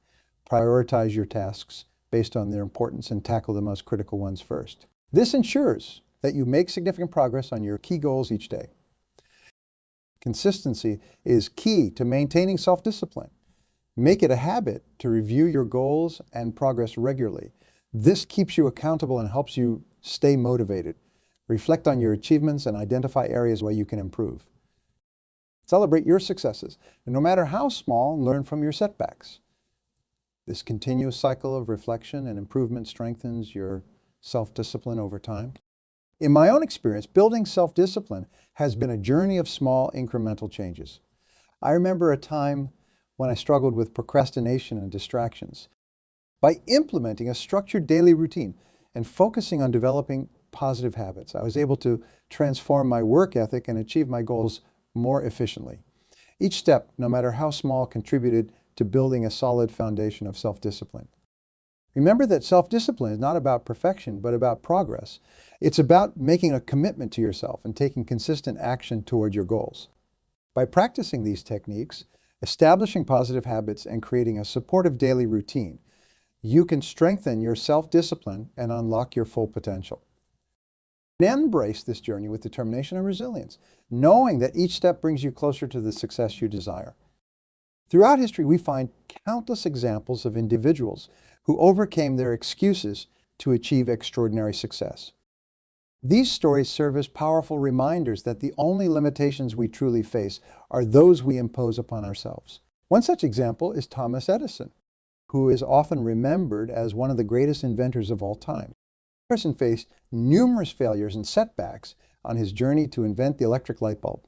Prioritize your tasks based on their importance and tackle the most critical ones first. This ensures that you make significant progress on your key goals each day. Consistency is key to maintaining self-discipline. Make it a habit to review your goals and progress regularly. This keeps you accountable and helps you stay motivated. Reflect on your achievements and identify areas where you can improve. Celebrate your successes, and no matter how small, learn from your setbacks. This continuous cycle of reflection and improvement strengthens your self-discipline over time. In my own experience, building self-discipline has been a journey of small incremental changes. I remember a time when I struggled with procrastination and distractions. By implementing a structured daily routine and focusing on developing positive habits, I was able to transform my work ethic and achieve my goals more efficiently. Each step, no matter how small, contributed to building a solid foundation of self-discipline. Remember that self-discipline is not about perfection, but about progress. It's about making a commitment to yourself and taking consistent action toward your goals. By practicing these techniques, establishing positive habits, and creating a supportive daily routine, you can strengthen your self-discipline and unlock your full potential. Embrace this journey with determination and resilience, knowing that each step brings you closer to the success you desire. Throughout history, we find countless examples of individuals who overcame their excuses to achieve extraordinary success. These stories serve as powerful reminders that the only limitations we truly face are those we impose upon ourselves. One such example is Thomas Edison, who is often remembered as one of the greatest inventors of all time. Edison faced numerous failures and setbacks on his journey to invent the electric light bulb.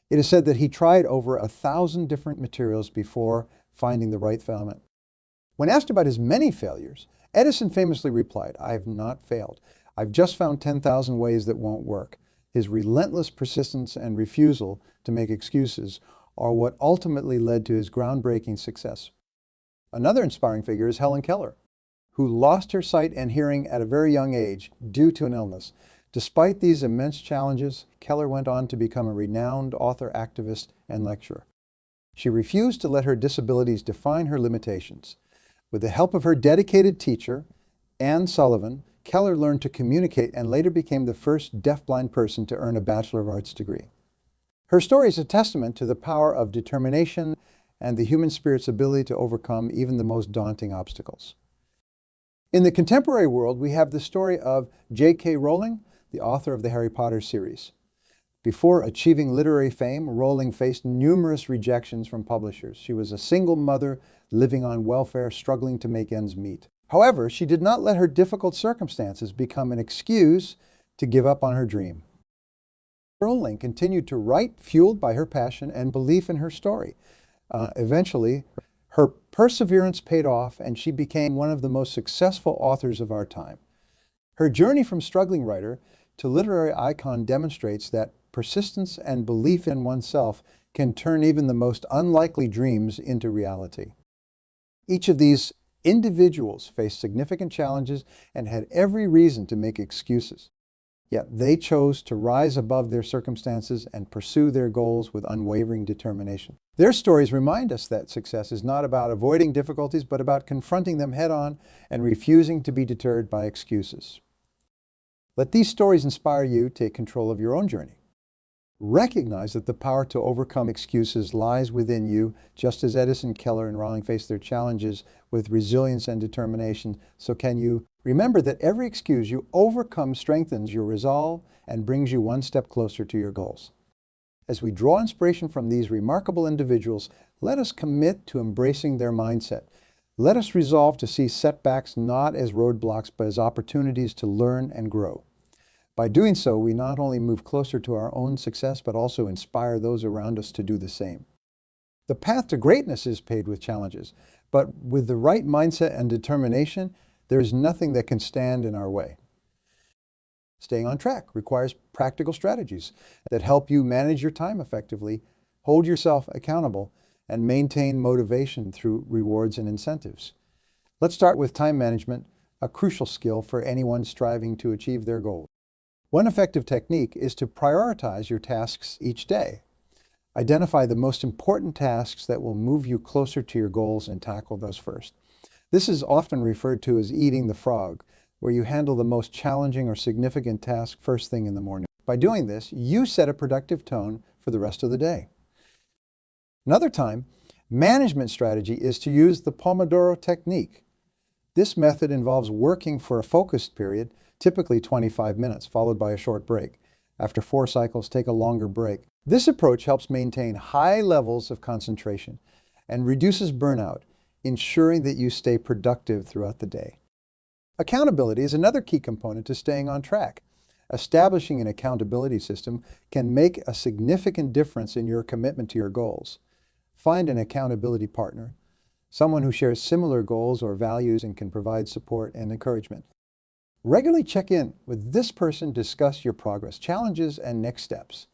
It is said that he tried over 1,000 different materials before finding the right filament. When asked about his many failures, Edison famously replied, "I have not failed. I've just found 10,000 ways that won't work." His relentless persistence and refusal to make excuses are what ultimately led to his groundbreaking success. Another inspiring figure is Helen Keller, who lost her sight and hearing at a very young age due to an illness. Despite these immense challenges, Keller went on to become a renowned author, activist, and lecturer. She refused to let her disabilities define her limitations. With the help of her dedicated teacher, Anne Sullivan, Keller learned to communicate and later became the first deafblind person to earn a Bachelor of Arts degree. Her story is a testament to the power of determination and the human spirit's ability to overcome even the most daunting obstacles. In the contemporary world, we have the story of J.K. Rowling, the author of the Harry Potter series. Before achieving literary fame, Rowling faced numerous rejections from publishers. She was a single mother living on welfare, struggling to make ends meet. However, she did not let her difficult circumstances become an excuse to give up on her dream. Rowling continued to write, fueled by her passion and belief in her story. Eventually, her perseverance paid off, and she became one of the most successful authors of our time. Her journey from struggling writer to literary icon demonstrates that persistence and belief in oneself can turn even the most unlikely dreams into reality. Each of these individuals faced significant challenges and had every reason to make excuses. Yet they chose to rise above their circumstances and pursue their goals with unwavering determination. Their stories remind us that success is not about avoiding difficulties, but about confronting them head-on and refusing to be deterred by excuses. Let these stories inspire you to take control of your own journey. Recognize that the power to overcome excuses lies within you, just as Edison, Keller, and Rowling faced their challenges with resilience and determination. So can you remember that every excuse you overcome strengthens your resolve and brings you one step closer to your goals. As we draw inspiration from these remarkable individuals, let us commit to embracing their mindset. Let us resolve to see setbacks not as roadblocks, but as opportunities to learn and grow. By doing so, we not only move closer to our own success, but also inspire those around us to do the same. The path to greatness is paved with challenges, but with the right mindset and determination, there is nothing that can stand in our way. Staying on track requires practical strategies that help you manage your time effectively, hold yourself accountable, and maintain motivation through rewards and incentives. Let's start with time management, a crucial skill for anyone striving to achieve their goals. One effective technique is to prioritize your tasks each day. Identify the most important tasks that will move you closer to your goals and tackle those first. This is often referred to as eating the frog, where you handle the most challenging or significant task first thing in the morning. By doing this, you set a productive tone for the rest of the day. Another time management strategy is to use the Pomodoro technique. This method involves working for a focused period, typically 25 minutes, followed by a short break. After 4 cycles, take a longer break. This approach helps maintain high levels of concentration and reduces burnout, ensuring that you stay productive throughout the day. Accountability is another key component to staying on track. Establishing an accountability system can make a significant difference in your commitment to your goals. Find an accountability partner, someone who shares similar goals or values and can provide support and encouragement. Regularly check in with this person, discuss your progress, challenges, and next steps.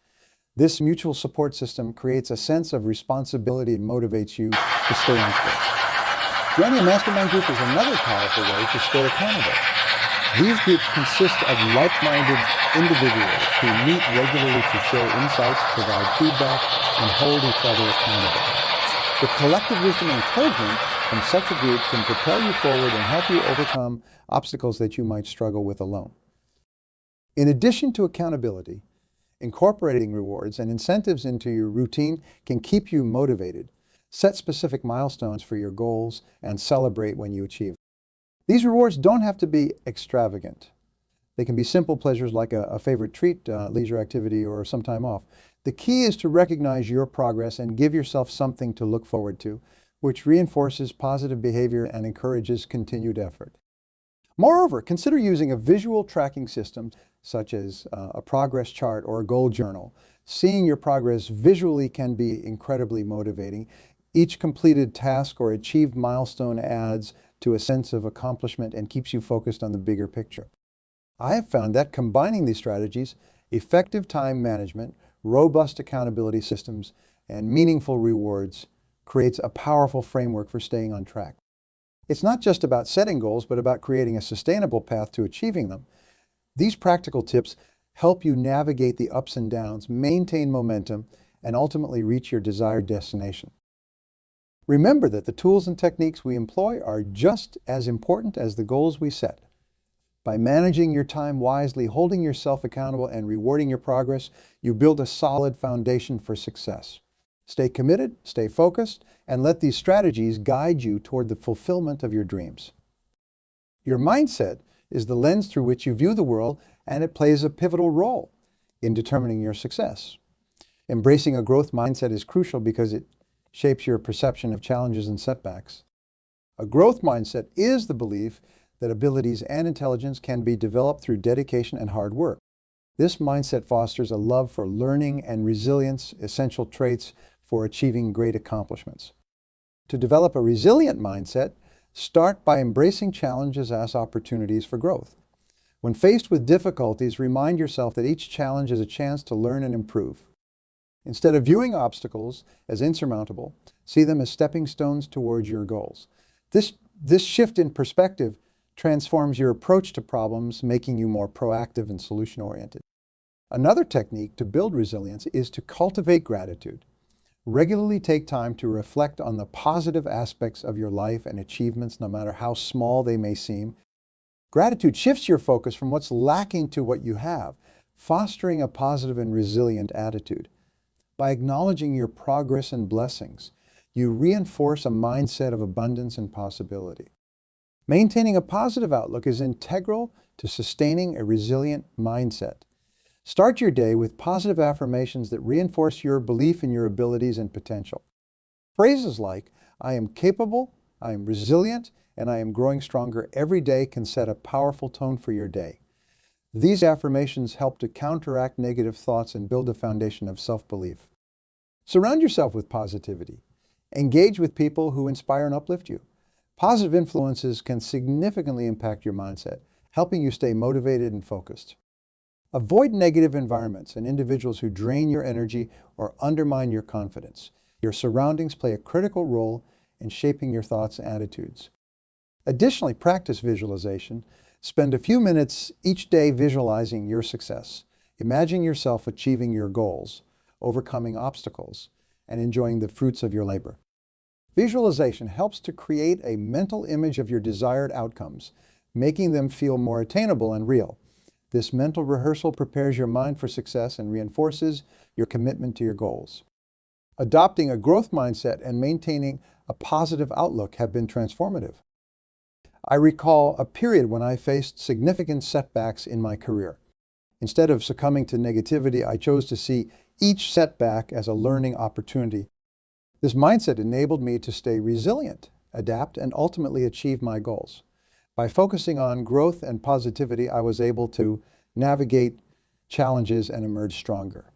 This mutual support system creates a sense of responsibility and motivates you to stay on course. Joining a mastermind group is another powerful way to stay accountable. These groups consist of like-minded individuals who meet regularly to share insights, provide feedback, and hold each other accountable. The collective wisdom and encouragement from such a group can propel you forward and help you overcome obstacles that you might struggle with alone. In addition to accountability, incorporating rewards and incentives into your routine can keep you motivated. Set specific milestones for your goals and celebrate when you achieve. These rewards don't have to be extravagant. They can be simple pleasures like a favorite treat, leisure activity, or some time off. The key is to recognize your progress and give yourself something to look forward to, which reinforces positive behavior and encourages continued effort. Moreover, consider using a visual tracking system such as a progress chart or a goal journal. Seeing your progress visually can be incredibly motivating. Each completed task or achieved milestone adds to a sense of accomplishment and keeps you focused on the bigger picture. I have found that combining these strategies, effective time management, robust accountability systems, and meaningful rewards, creates a powerful framework for staying on track. It's not just about setting goals, but about creating a sustainable path to achieving them. These practical tips help you navigate the ups and downs, maintain momentum, and ultimately reach your desired destination. Remember that the tools and techniques we employ are just as important as the goals we set. By managing your time wisely, holding yourself accountable, and rewarding your progress, you build a solid foundation for success. Stay committed, stay focused, and let these strategies guide you toward the fulfillment of your dreams. Your mindset is the lens through which you view the world, and it plays a pivotal role in determining your success. Embracing a growth mindset is crucial because it shapes your perception of challenges and setbacks. A growth mindset is the belief that abilities and intelligence can be developed through dedication and hard work. This mindset fosters a love for learning and resilience, essential traits for achieving great accomplishments. To develop a resilient mindset, start by embracing challenges as opportunities for growth. When faced with difficulties, remind yourself that each challenge is a chance to learn and improve. Instead of viewing obstacles as insurmountable, see them as stepping stones towards your goals. This shift in perspective transforms your approach to problems, making you more proactive and solution-oriented. Another technique to build resilience is to cultivate gratitude. Regularly take time to reflect on the positive aspects of your life and achievements, no matter how small they may seem. Gratitude shifts your focus from what's lacking to what you have, fostering a positive and resilient attitude. By acknowledging your progress and blessings, you reinforce a mindset of abundance and possibility. Maintaining a positive outlook is integral to sustaining a resilient mindset. Start your day with positive affirmations that reinforce your belief in your abilities and potential. Phrases like, "I am capable," "I am resilient," and "I am growing stronger" every day can set a powerful tone for your day. These affirmations help to counteract negative thoughts and build a foundation of self-belief. Surround yourself with positivity. Engage with people who inspire and uplift you. Positive influences can significantly impact your mindset, helping you stay motivated and focused. Avoid negative environments and individuals who drain your energy or undermine your confidence. Your surroundings play a critical role in shaping your thoughts and attitudes. Additionally, practice visualization. Spend a few minutes each day visualizing your success. Imagine yourself achieving your goals, overcoming obstacles, and enjoying the fruits of your labor. Visualization helps to create a mental image of your desired outcomes, making them feel more attainable and real. This mental rehearsal prepares your mind for success and reinforces your commitment to your goals. Adopting a growth mindset and maintaining a positive outlook have been transformative. I recall a period when I faced significant setbacks in my career. Instead of succumbing to negativity, I chose to see each setback as a learning opportunity. This mindset enabled me to stay resilient, adapt, and ultimately achieve my goals. By focusing on growth and positivity, I was able to navigate challenges and emerge stronger.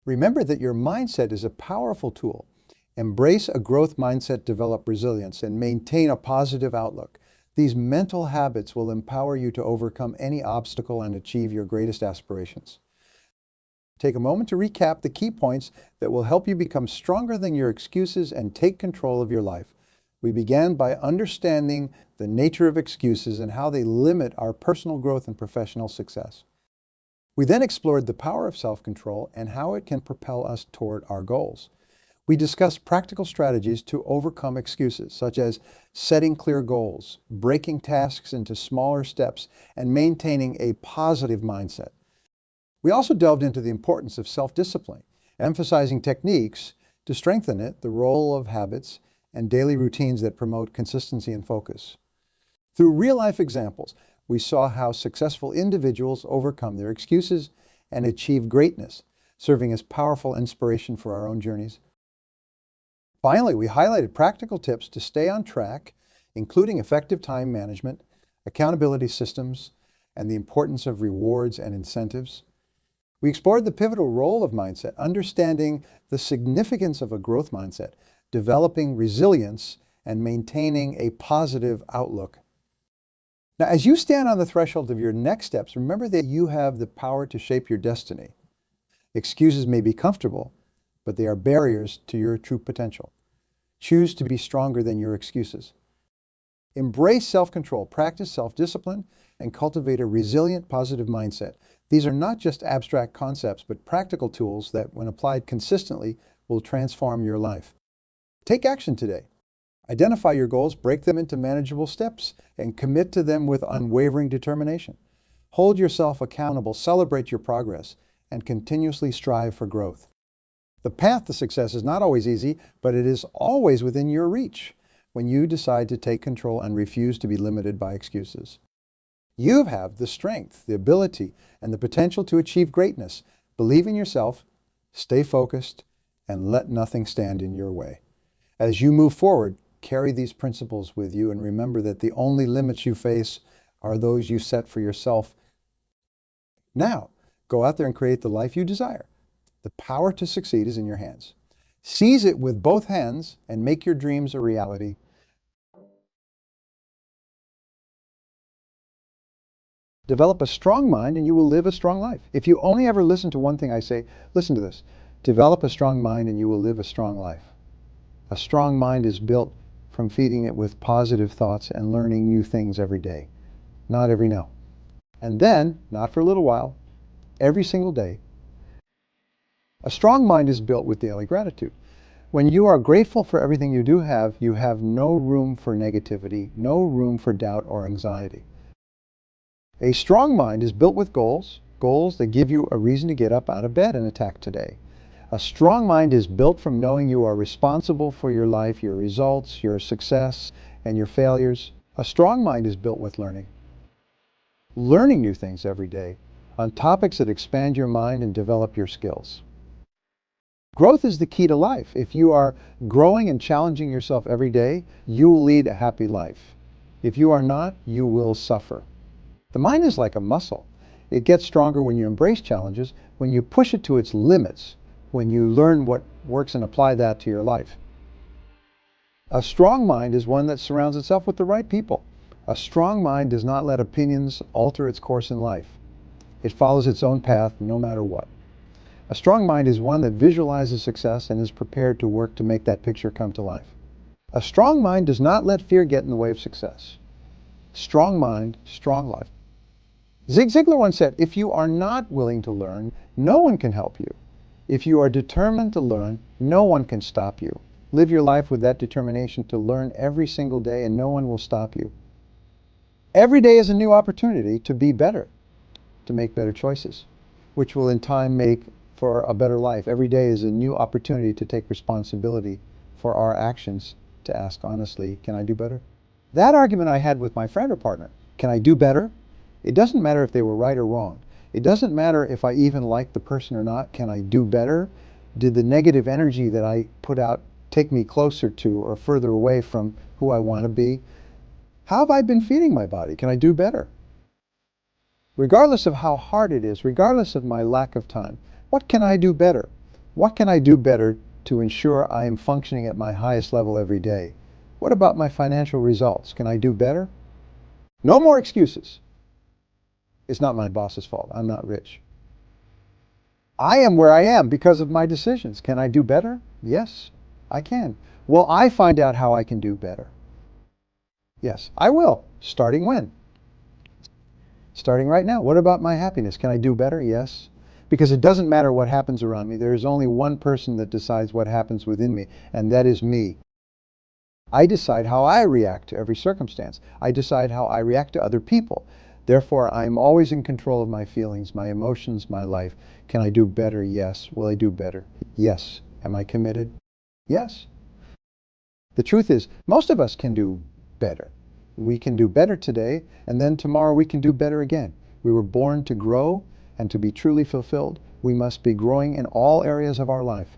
Remember that your mindset is a powerful tool. Embrace a growth mindset, develop resilience, and maintain a positive outlook. These mental habits will empower you to overcome any obstacle and achieve your greatest aspirations. Take a moment to recap the key points that will help you become stronger than your excuses and take control of your life. We began by understanding the nature of excuses and how they limit our personal growth and professional success. We then explored the power of self-control and how it can propel us toward our goals. We discussed practical strategies to overcome excuses, such as setting clear goals, breaking tasks into smaller steps, and maintaining a positive mindset. We also delved into the importance of self-discipline, emphasizing techniques to strengthen it, the role of habits, and daily routines that promote consistency and focus. Through real-life examples, we saw how successful individuals overcome their excuses and achieve greatness, serving as powerful inspiration for our own journeys. Finally, we highlighted practical tips to stay on track, including effective time management, accountability systems, and the importance of rewards and incentives. We explored the pivotal role of mindset, understanding the significance of a growth mindset, developing resilience, and maintaining a positive outlook. Now, as you stand on the threshold of your next steps, remember that you have the power to shape your destiny. Excuses may be comfortable, but they are barriers to your true potential. Choose to be stronger than your excuses. Embrace self-control, practice self-discipline, and cultivate a resilient, positive mindset. These are not just abstract concepts, but practical tools that, when applied consistently, will transform your life. Take action today. Identify your goals, break them into manageable steps, and commit to them with unwavering determination. Hold yourself accountable, celebrate your progress, and continuously strive for growth. The path to success is not always easy, but it is always within your reach when you decide to take control and refuse to be limited by excuses. You have the strength, the ability, and the potential to achieve greatness. Believe in yourself, stay focused, and let nothing stand in your way. As you move forward, carry these principles with you and remember that the only limits you face are those you set for yourself. Now, go out there and create the life you desire. The power to succeed is in your hands. Seize it with both hands and make your dreams a reality. Develop a strong mind and you will live a strong life. If you only ever listen to one thing I say, listen to this. Develop a strong mind and you will live a strong life. A strong mind is built from feeding it with positive thoughts and learning new things every day, not every now. And then, not for a little while, every single day. A strong mind is built with daily gratitude. When you are grateful for everything you do have, you have no room for negativity, no room for doubt or anxiety. A strong mind is built with goals that give you a reason to get up out of bed and attack today. A strong mind is built from knowing you are responsible for your life, your results, your success, and your failures. A strong mind is built with learning. Learning new things every day on topics that expand your mind and develop your skills. Growth is the key to life. If you are growing and challenging yourself every day, you will lead a happy life. If you are not, you will suffer. The mind is like a muscle. It gets stronger when you embrace challenges, when you push it to its limits, when you learn what works and apply that to your life. A strong mind is one that surrounds itself with the right people. A strong mind does not let opinions alter its course in life. It follows its own path no matter what. A strong mind is one that visualizes success and is prepared to work to make that picture come to life. A strong mind does not let fear get in the way of success. Strong mind, strong life. Zig Ziglar once said, if you are not willing to learn, no one can help you. If you are determined to learn, no one can stop you. Live your life with that determination to learn every single day and no one will stop you. Every day is a new opportunity to be better, to make better choices, which will in time make for a better life. Every day is a new opportunity to take responsibility for our actions, to ask honestly, can I do better? That argument I had with my friend or partner, can I do better? It doesn't matter if they were right or wrong. It doesn't matter if I even like the person or not. Can I do better? Did the negative energy that I put out take me closer to or further away from who I want to be? How have I been feeding my body? Can I do better? Regardless of how hard it is, regardless of my lack of time, what can I do better? What can I do better to ensure I am functioning at my highest level every day? What about my financial results? Can I do better? No more excuses. It's not my boss's fault. I'm not rich. I am where I am because of my decisions. Can I do better? Yes, I can. Will I find out how I can do better? Yes, I will. Starting when? Starting right now. What about my happiness? Can I do better? Yes. Because it doesn't matter what happens around me. There is only one person that decides what happens within me, and that is me. I decide how I react to every circumstance. I decide how I react to other people. Therefore, I am always in control of my feelings, my emotions, my life. Can I do better? Yes. Will I do better? Yes. Am I committed? Yes. The truth is, most of us can do better. We can do better today, and then tomorrow we can do better again. We were born to grow, and to be truly fulfilled, we must be growing in all areas of our life.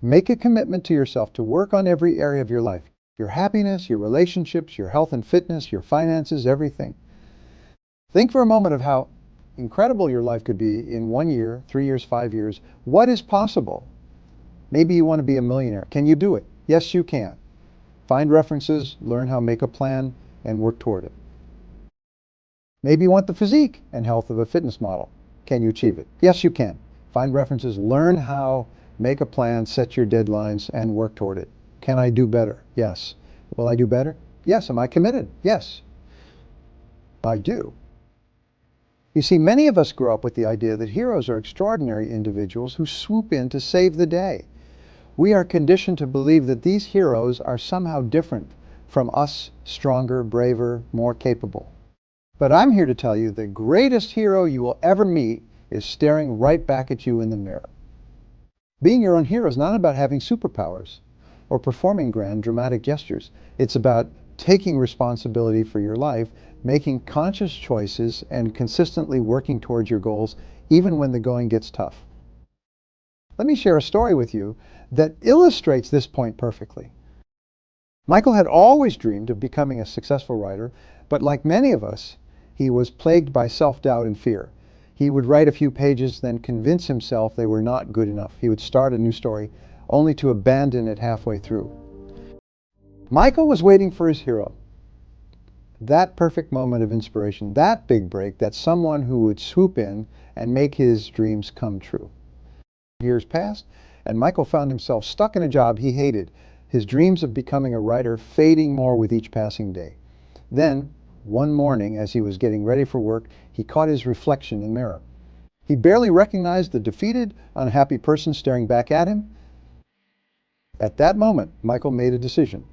Make a commitment to yourself to work on every area of your life. Your happiness, your relationships, your health and fitness, your finances, everything. Think for a moment of how incredible your life could be in 1 year, 3 years, 5 years. What is possible? Maybe you want to be a millionaire. Can you do it? Yes, you can. Find references, learn how to make a plan, and work toward it. Maybe you want the physique and health of a fitness model. Can you achieve it? Yes, you can. Find references, learn how, make a plan, set your deadlines, and work toward it. Can I do better? Yes. Will I do better? Yes. Am I committed? Yes. I do. You see, many of us grow up with the idea that heroes are extraordinary individuals who swoop in to save the day. We are conditioned to believe that these heroes are somehow different from us, stronger, braver, more capable. But I'm here to tell you the greatest hero you will ever meet is staring right back at you in the mirror. Being your own hero is not about having superpowers or performing grand, dramatic gestures. It's about taking responsibility for your life, making conscious choices, and consistently working towards your goals, even when the going gets tough. Let me share a story with you that illustrates this point perfectly. Michael had always dreamed of becoming a successful writer, but like many of us, he was plagued by self-doubt and fear. He would write a few pages, then convince himself they were not good enough. He would start a new story, only to abandon it halfway through. Michael was waiting for his hero. That perfect moment of inspiration, that big break, that someone who would swoop in and make his dreams come true. Years passed, and Michael found himself stuck in a job he hated, his dreams of becoming a writer fading more with each passing day. Then, one morning, as he was getting ready for work, he caught his reflection in the mirror. He barely recognized the defeated, unhappy person staring back at him. At that moment, Michael made a decision.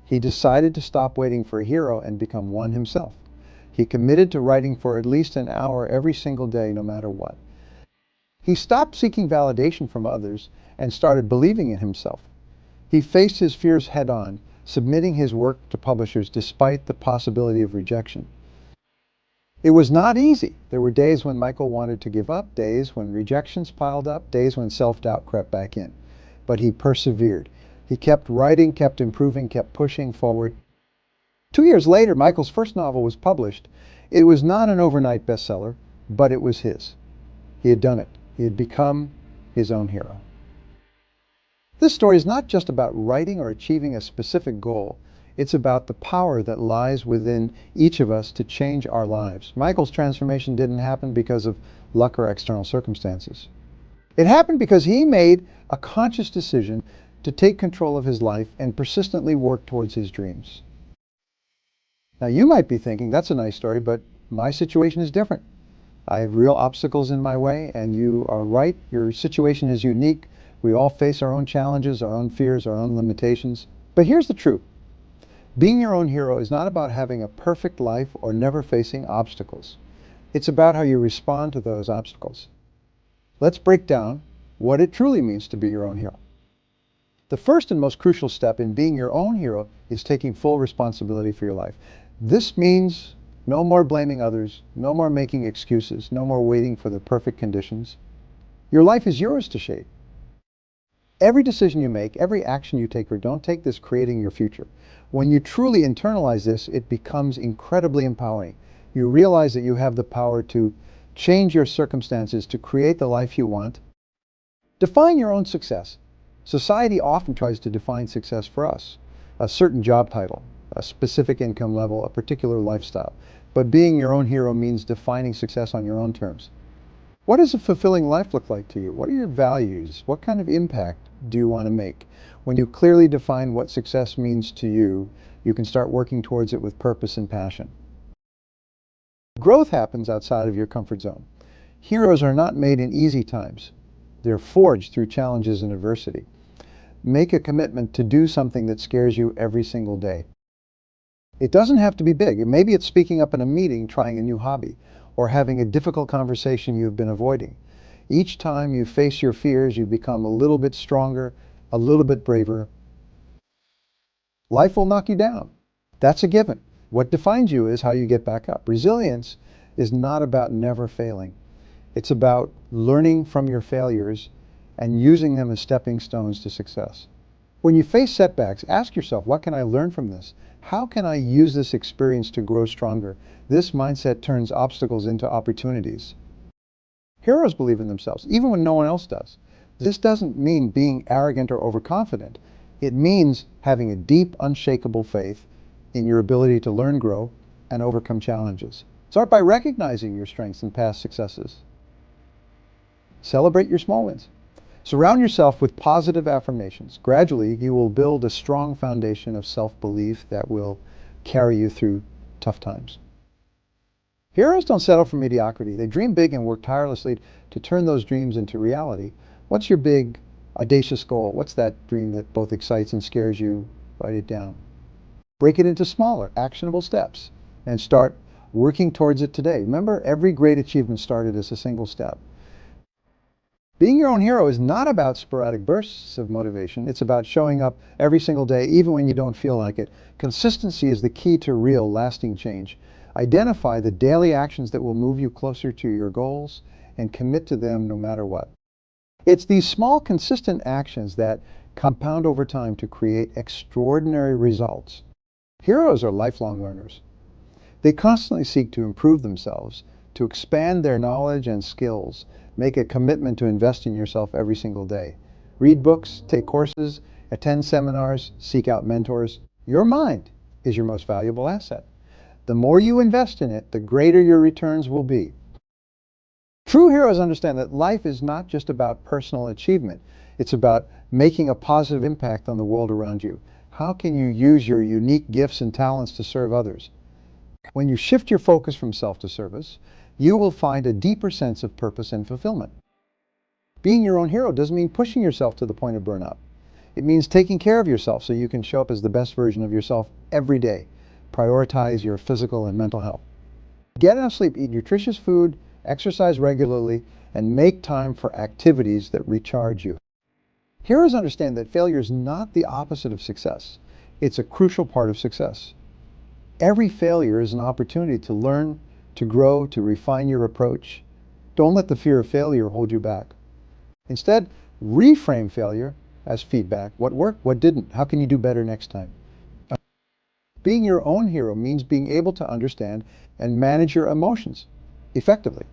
He decided to stop waiting for a hero and become one himself. He committed to writing for at least an hour every single day, no matter what. He stopped seeking validation from others and started believing in himself. He faced his fears head-on, submitting his work to publishers despite the possibility of rejection. It was not easy. There were days when Michael wanted to give up, days when rejections piled up, days when self-doubt crept back in. But he persevered. He kept writing, kept improving, kept pushing forward. 2 years later, Michael's first novel was published. It was not an overnight bestseller, but it was his. He had done it. He had become his own hero. This story is not just about writing or achieving a specific goal. It's about the power that lies within each of us to change our lives. Michael's transformation didn't happen because of luck or external circumstances. It happened because he made a conscious decision to take control of his life and persistently work towards his dreams. Now you might be thinking, that's a nice story, but my situation is different. I have real obstacles in my way, and you are right. Your situation is unique. We all face our own challenges, our own fears, our own limitations. But here's the truth. Being your own hero is not about having a perfect life or never facing obstacles. It's about how you respond to those obstacles. Let's break down what it truly means to be your own hero. The first and most crucial step in being your own hero is taking full responsibility for your life. This means no more blaming others, no more making excuses, no more waiting for the perfect conditions. Your life is yours to shape. Every decision you make, every action you take or don't take, is creating your future. When you truly internalize this, it becomes incredibly empowering. You realize that you have the power to change your circumstances, to create the life you want. Define your own success. Society often tries to define success for us. A certain job title, a specific income level, a particular lifestyle. But being your own hero means defining success on your own terms. What does a fulfilling life look like to you? What are your values? What kind of impact do you want to make? When you clearly define what success means to you, you can start working towards it with purpose and passion. Growth happens outside of your comfort zone. Heroes are not made in easy times. They're forged through challenges and adversity. Make a commitment to do something that scares you every single day. It doesn't have to be big. Maybe it's speaking up in a meeting, trying a new hobby, or having a difficult conversation you've been avoiding. Each time you face your fears, you become a little bit stronger, a little bit braver. Life will knock you down. That's a given. What defines you is how you get back up. Resilience is not about never failing. It's about learning from your failures and using them as stepping stones to success. When you face setbacks, ask yourself, what can I learn from this? How can I use this experience to grow stronger? This mindset turns obstacles into opportunities. Heroes believe in themselves, even when no one else does. This doesn't mean being arrogant or overconfident. It means having a deep, unshakable faith in your ability to learn, grow, and overcome challenges. Start by recognizing your strengths and past successes. Celebrate your small wins. Surround yourself with positive affirmations. Gradually, you will build a strong foundation of self-belief that will carry you through tough times. Heroes don't settle for mediocrity. They dream big and work tirelessly to turn those dreams into reality. What's your big Audacious goal. What's that dream that both excites and scares you? Write it down. Break it into smaller, actionable steps and start working towards it today. Remember, every great achievement started as a single step. Being your own hero is not about sporadic bursts of motivation. It's about showing up every single day, even when you don't feel like it. Consistency is the key to real, lasting change. Identify the daily actions that will move you closer to your goals and commit to them no matter what. It's these small, consistent actions that compound over time to create extraordinary results. Heroes are lifelong learners. They constantly seek to improve themselves, to expand their knowledge and skills. Make a commitment to invest in yourself every single day. Read books, take courses, attend seminars, seek out mentors. Your mind is your most valuable asset. The more you invest in it, the greater your returns will be. True heroes understand that life is not just about personal achievement. It's about making a positive impact on the world around you. How can you use your unique gifts and talents to serve others? When you shift your focus from self to service, you will find a deeper sense of purpose and fulfillment. Being your own hero doesn't mean pushing yourself to the point of burnout. It means taking care of yourself so you can show up as the best version of yourself every day. Prioritize your physical and mental health. Get enough sleep, eat nutritious food, exercise regularly, and make time for activities that recharge you. Heroes understand that failure is not the opposite of success. It's a crucial part of success. Every failure is an opportunity to learn, to grow, to refine your approach. Don't let the fear of failure hold you back. Instead, reframe failure as feedback. What worked? What didn't? How can you do better next time? Being your own hero means being able to understand and manage your emotions effectively.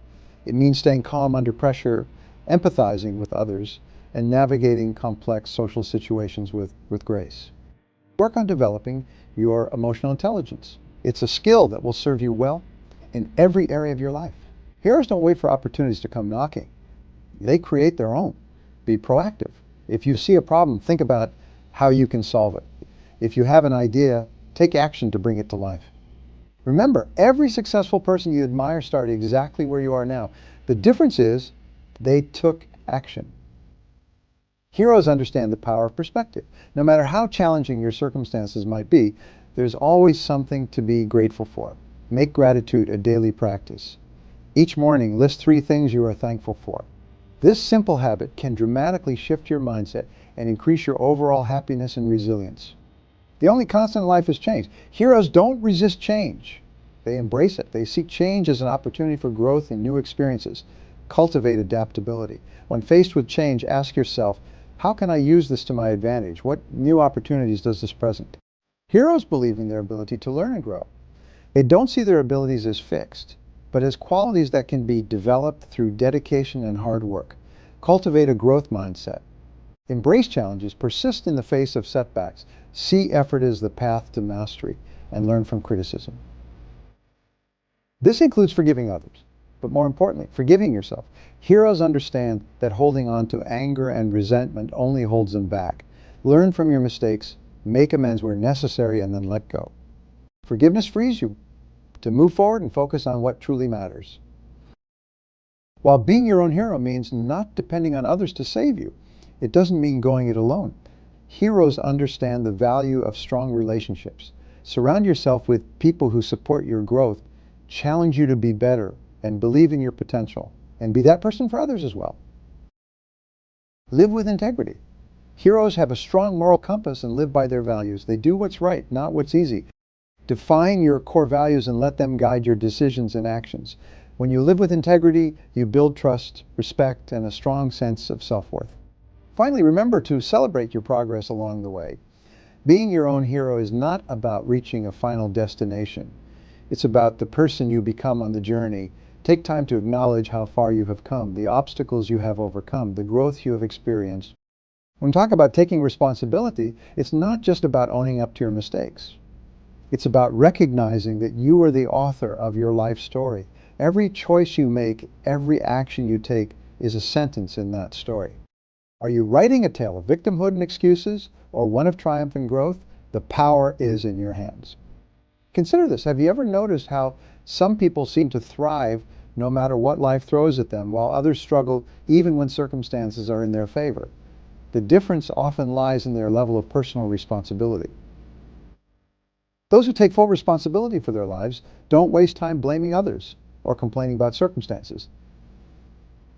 It means staying calm under pressure, empathizing with others, and navigating complex social situations with grace. Work on developing your emotional intelligence. It's a skill that will serve you well in every area of your life. Heroes don't wait for opportunities to come knocking. They create their own. Be proactive. If you see a problem, think about how you can solve it. If you have an idea, take action to bring it to life. Remember, every successful person you admire started exactly where you are now. The difference is they took action. Heroes understand the power of perspective. No matter how challenging your circumstances might be, there's always something to be grateful for. Make gratitude a daily practice. Each morning, list 3 things you are thankful for. This simple habit can dramatically shift your mindset and increase your overall happiness and resilience. The only constant in life is change. Heroes don't resist change. They embrace it. They see change as an opportunity for growth and new experiences. Cultivate adaptability. When faced with change, ask yourself, how can I use this to my advantage? What new opportunities does this present? Heroes believe in their ability to learn and grow. They don't see their abilities as fixed, but as qualities that can be developed through dedication and hard work. Cultivate a growth mindset. Embrace challenges, persist in the face of setbacks, see effort as the path to mastery, and learn from criticism. This includes forgiving others, but more importantly, forgiving yourself. Heroes understand that holding on to anger and resentment only holds them back. Learn from your mistakes, make amends where necessary, and then let go. Forgiveness frees you to move forward and focus on what truly matters. While being your own hero means not depending on others to save you, it doesn't mean going it alone. Heroes understand the value of strong relationships. Surround yourself with people who support your growth, challenge you to be better, and believe in your potential. And be that person for others as well. Live with integrity. Heroes have a strong moral compass and live by their values. They do what's right, not what's easy. Define your core values and let them guide your decisions and actions. When you live with integrity, you build trust, respect, and a strong sense of self-worth. Finally, remember to celebrate your progress along the way. Being your own hero is not about reaching a final destination. It's about the person you become on the journey. Take time to acknowledge how far you have come, the obstacles you have overcome, the growth you have experienced. When we talk about taking responsibility, it's not just about owning up to your mistakes. It's about recognizing that you are the author of your life story. Every choice you make, every action you take is a sentence in that story. Are you writing a tale of victimhood and excuses, or one of triumph and growth? The power is in your hands. Consider this. Have you ever noticed how some people seem to thrive no matter what life throws at them, while others struggle even when circumstances are in their favor? The difference often lies in their level of personal responsibility. Those who take full responsibility for their lives don't waste time blaming others or complaining about circumstances.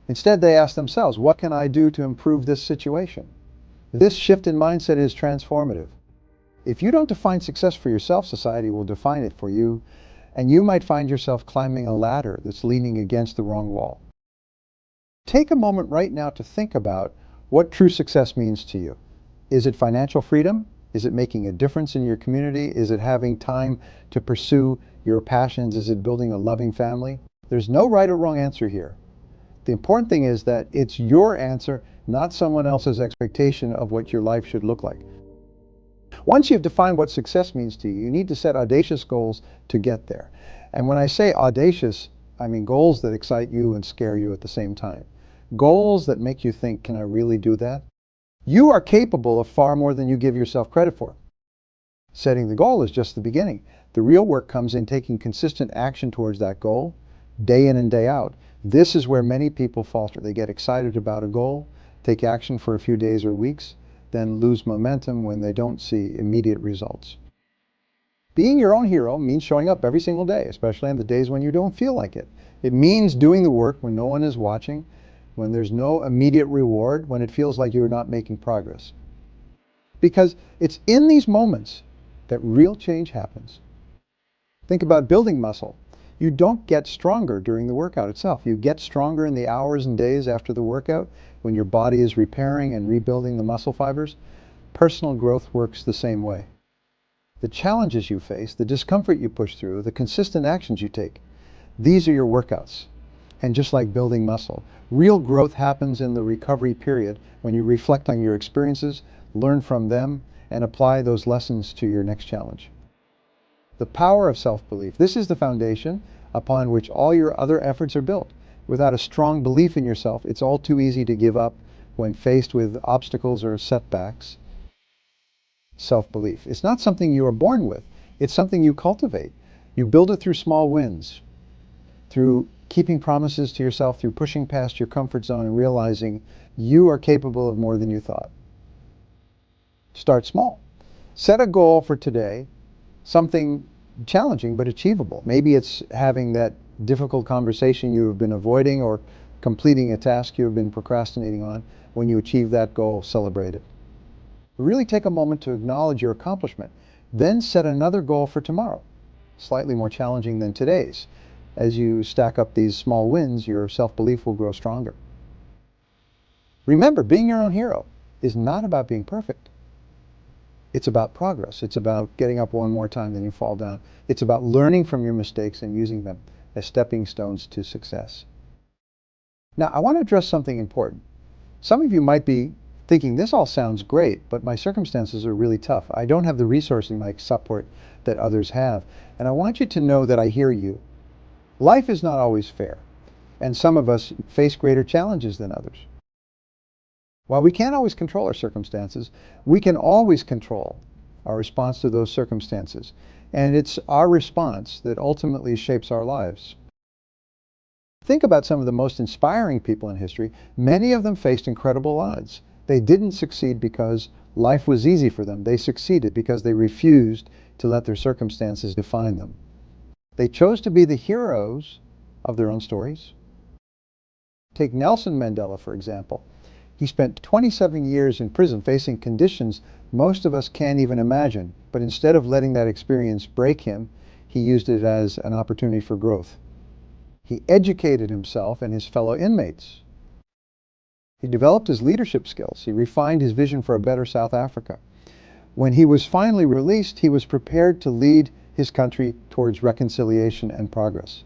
Instead, they ask themselves, what can I do to improve this situation? This shift in mindset is transformative. If you don't define success for yourself, society will define it for you, and you might find yourself climbing a ladder that's leaning against the wrong wall. Take a moment right now to think about what true success means to you. Is it financial freedom? Is it making a difference in your community? Is it having time to pursue your passions? Is it building a loving family? There's no right or wrong answer here. The important thing is that it's your answer, not someone else's expectation of what your life should look like. Once you've defined what success means to you, you need to set audacious goals to get there. And when I say audacious, I mean goals that excite you and scare you at the same time. Goals that make you think, can I really do that? You are capable of far more than you give yourself credit for. Setting the goal is just the beginning. The real work comes in taking consistent action towards that goal, day in and day out. This is where many people falter. They get excited about a goal, take action for a few days or weeks, then lose momentum when they don't see immediate results. Being your own hero means showing up every single day, especially on the days when you don't feel like it. It means doing the work when no one is watching, when there's no immediate reward, when it feels like you're not making progress. Because it's in these moments that real change happens. Think about building muscle. You don't get stronger during the workout itself. You get stronger in the hours and days after the workout when your body is repairing and rebuilding the muscle fibers. Personal growth works the same way. The challenges you face, the discomfort you push through, the consistent actions you take, these are your workouts. And just like building muscle, real growth happens in the recovery period when you reflect on your experiences, learn from them, and apply those lessons to your next challenge. The power of self-belief. This is the foundation upon which all your other efforts are built. Without a strong belief in yourself, it's all too easy to give up when faced with obstacles or setbacks. Self-belief. It's not something you are born with. It's something you cultivate. You build it through small wins, through keeping promises to yourself, through pushing past your comfort zone and realizing you are capable of more than you thought. Start small. Set a goal for today, something challenging but achievable. Maybe it's having that difficult conversation you have been avoiding or completing a task you have been procrastinating on. When you achieve that goal, celebrate it. Really take a moment to acknowledge your accomplishment. Then set another goal for tomorrow, slightly more challenging than today's. As you stack up these small wins, your self-belief will grow stronger. Remember, being your own hero is not about being perfect. It's about progress. It's about getting up one more time than you fall down. It's about learning from your mistakes and using them as stepping stones to success. Now, I want to address something important. Some of you might be thinking, this all sounds great, but my circumstances are really tough. I don't have the resourcing like support that others have. And I want you to know that I hear you. Life is not always fair, and some of us face greater challenges than others. While we can't always control our circumstances, we can always control our response to those circumstances. And it's our response that ultimately shapes our lives. Think about some of the most inspiring people in history. Many of them faced incredible odds. They didn't succeed because life was easy for them. They succeeded because they refused to let their circumstances define them. They chose to be the heroes of their own stories. Take Nelson Mandela, for example. He spent 27 years in prison facing conditions most of us can't even imagine. But instead of letting that experience break him, he used it as an opportunity for growth. He educated himself and his fellow inmates. He developed his leadership skills. He refined his vision for a better South Africa. When he was finally released, he was prepared to lead his country towards reconciliation and progress.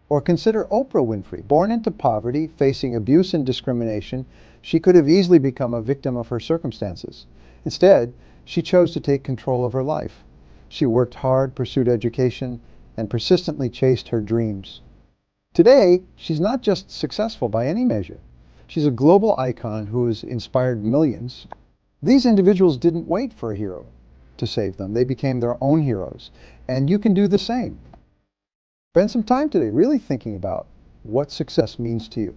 Or consider Oprah Winfrey. Born into poverty, facing abuse and discrimination, she could have easily become a victim of her circumstances. Instead, she chose to take control of her life. She worked hard, pursued education, and persistently chased her dreams. Today, she's not just successful by any measure. She's a global icon who has inspired millions. These individuals didn't wait for a hero to save them. They became their own heroes. And you can do the same. Spend some time today really thinking about what success means to you.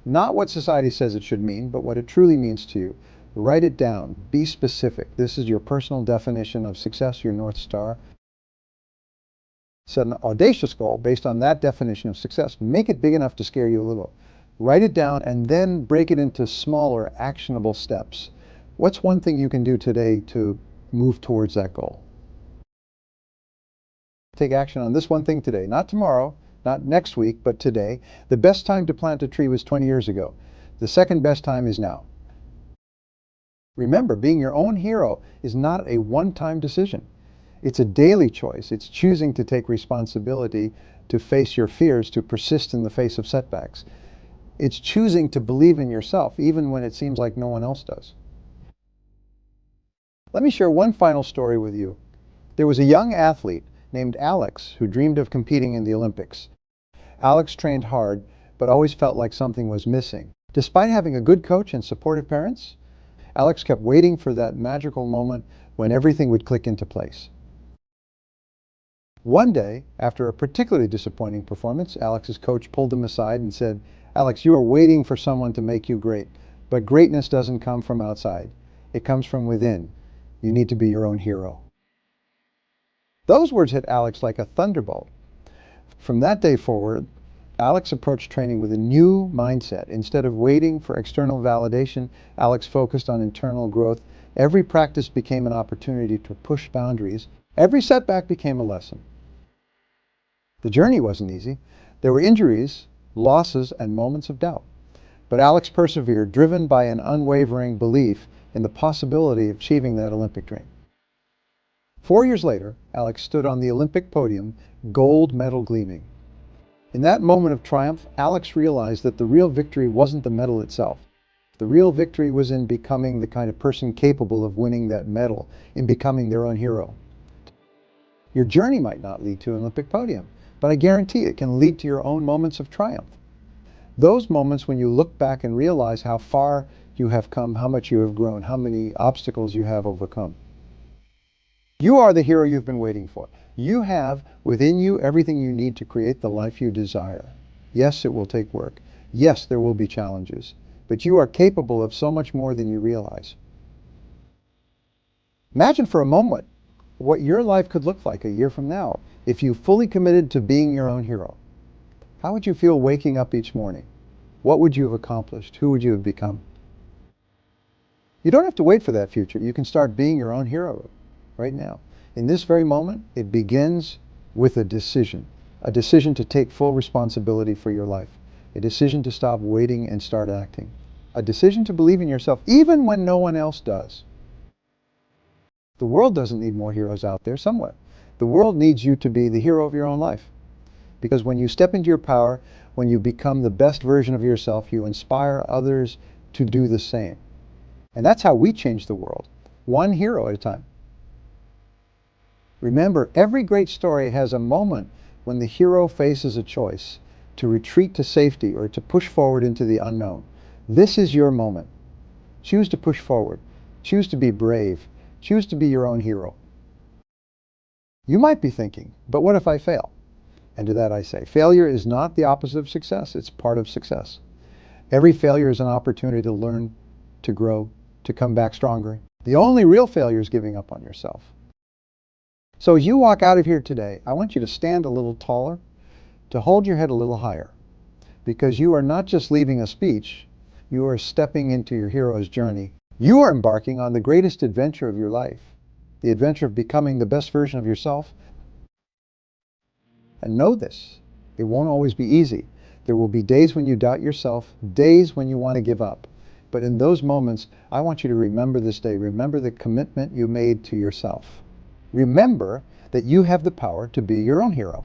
Not what society says it should mean, but what it truly means to you. Write it down. Be specific. This is your personal definition of success, your North Star. Set an audacious goal based on that definition of success. Make it big enough to scare you a little. Write it down and then break it into smaller, actionable steps. What's one thing you can do today to move towards that goal? Take action on this one thing today, not tomorrow, not next week, but today. The best time to plant a tree was 20 years ago. The second best time is now. Remember, being your own hero is not a one-time decision. It's a daily choice. It's choosing to take responsibility, to face your fears, to persist in the face of setbacks. It's choosing to believe in yourself, even when it seems like no one else does. Let me share one final story with you. There was a young athlete named Alex who dreamed of competing in the Olympics. Alex trained hard, but always felt like something was missing. Despite having a good coach and supportive parents, Alex kept waiting for that magical moment when everything would click into place. One day, after a particularly disappointing performance, Alex's coach pulled him aside and said, "Alex, you are waiting for someone to make you great, but greatness doesn't come from outside. It comes from within. You need to be your own hero." Those words hit Alex like a thunderbolt. From that day forward, Alex approached training with a new mindset. Instead of waiting for external validation, Alex focused on internal growth. Every practice became an opportunity to push boundaries. Every setback became a lesson. The journey wasn't easy. There were injuries, losses, and moments of doubt. But Alex persevered, driven by an unwavering belief in the possibility of achieving that Olympic dream. 4 years later, Alex stood on the Olympic podium, gold medal gleaming. In that moment of triumph, Alex realized that the real victory wasn't the medal itself. The real victory was in becoming the kind of person capable of winning that medal, in becoming their own hero. Your journey might not lead to an Olympic podium, but I guarantee it can lead to your own moments of triumph. Those moments when you look back and realize how far you have come, how much you have grown, how many obstacles you have overcome. You are the hero you've been waiting for. You have within you everything you need to create the life you desire. Yes, it will take work. Yes, there will be challenges. But you are capable of so much more than you realize. Imagine for a moment what your life could look like a year from now if you fully committed to being your own hero. How would you feel waking up each morning? What would you have accomplished? Who would you have become? You don't have to wait for that future. You can start being your own hero right now. In this very moment, it begins with a decision to take full responsibility for your life, a decision to stop waiting and start acting, a decision to believe in yourself even when no one else does. The world doesn't need more heroes out there somewhere. The world needs you to be the hero of your own life. Because when you step into your power, when you become the best version of yourself, you inspire others to do the same. And that's how we change the world, one hero at a time. Remember, every great story has a moment when the hero faces a choice to retreat to safety or to push forward into the unknown. This is your moment. Choose to push forward. Choose to be brave. Choose to be your own hero. You might be thinking, but what if I fail? And to that I say, failure is not the opposite of success. It's part of success. Every failure is an opportunity to learn, to grow, to come back stronger. The only real failure is giving up on yourself. So as you walk out of here today, I want you to stand a little taller, to hold your head a little higher, because you are not just leaving a speech, you are stepping into your hero's journey. You are embarking on the greatest adventure of your life, the adventure of becoming the best version of yourself. And know this, it won't always be easy. There will be days when you doubt yourself, days when you want to give up. But in those moments, I want you to remember this day. Remember the commitment you made to yourself. Remember that you have the power to be your own hero.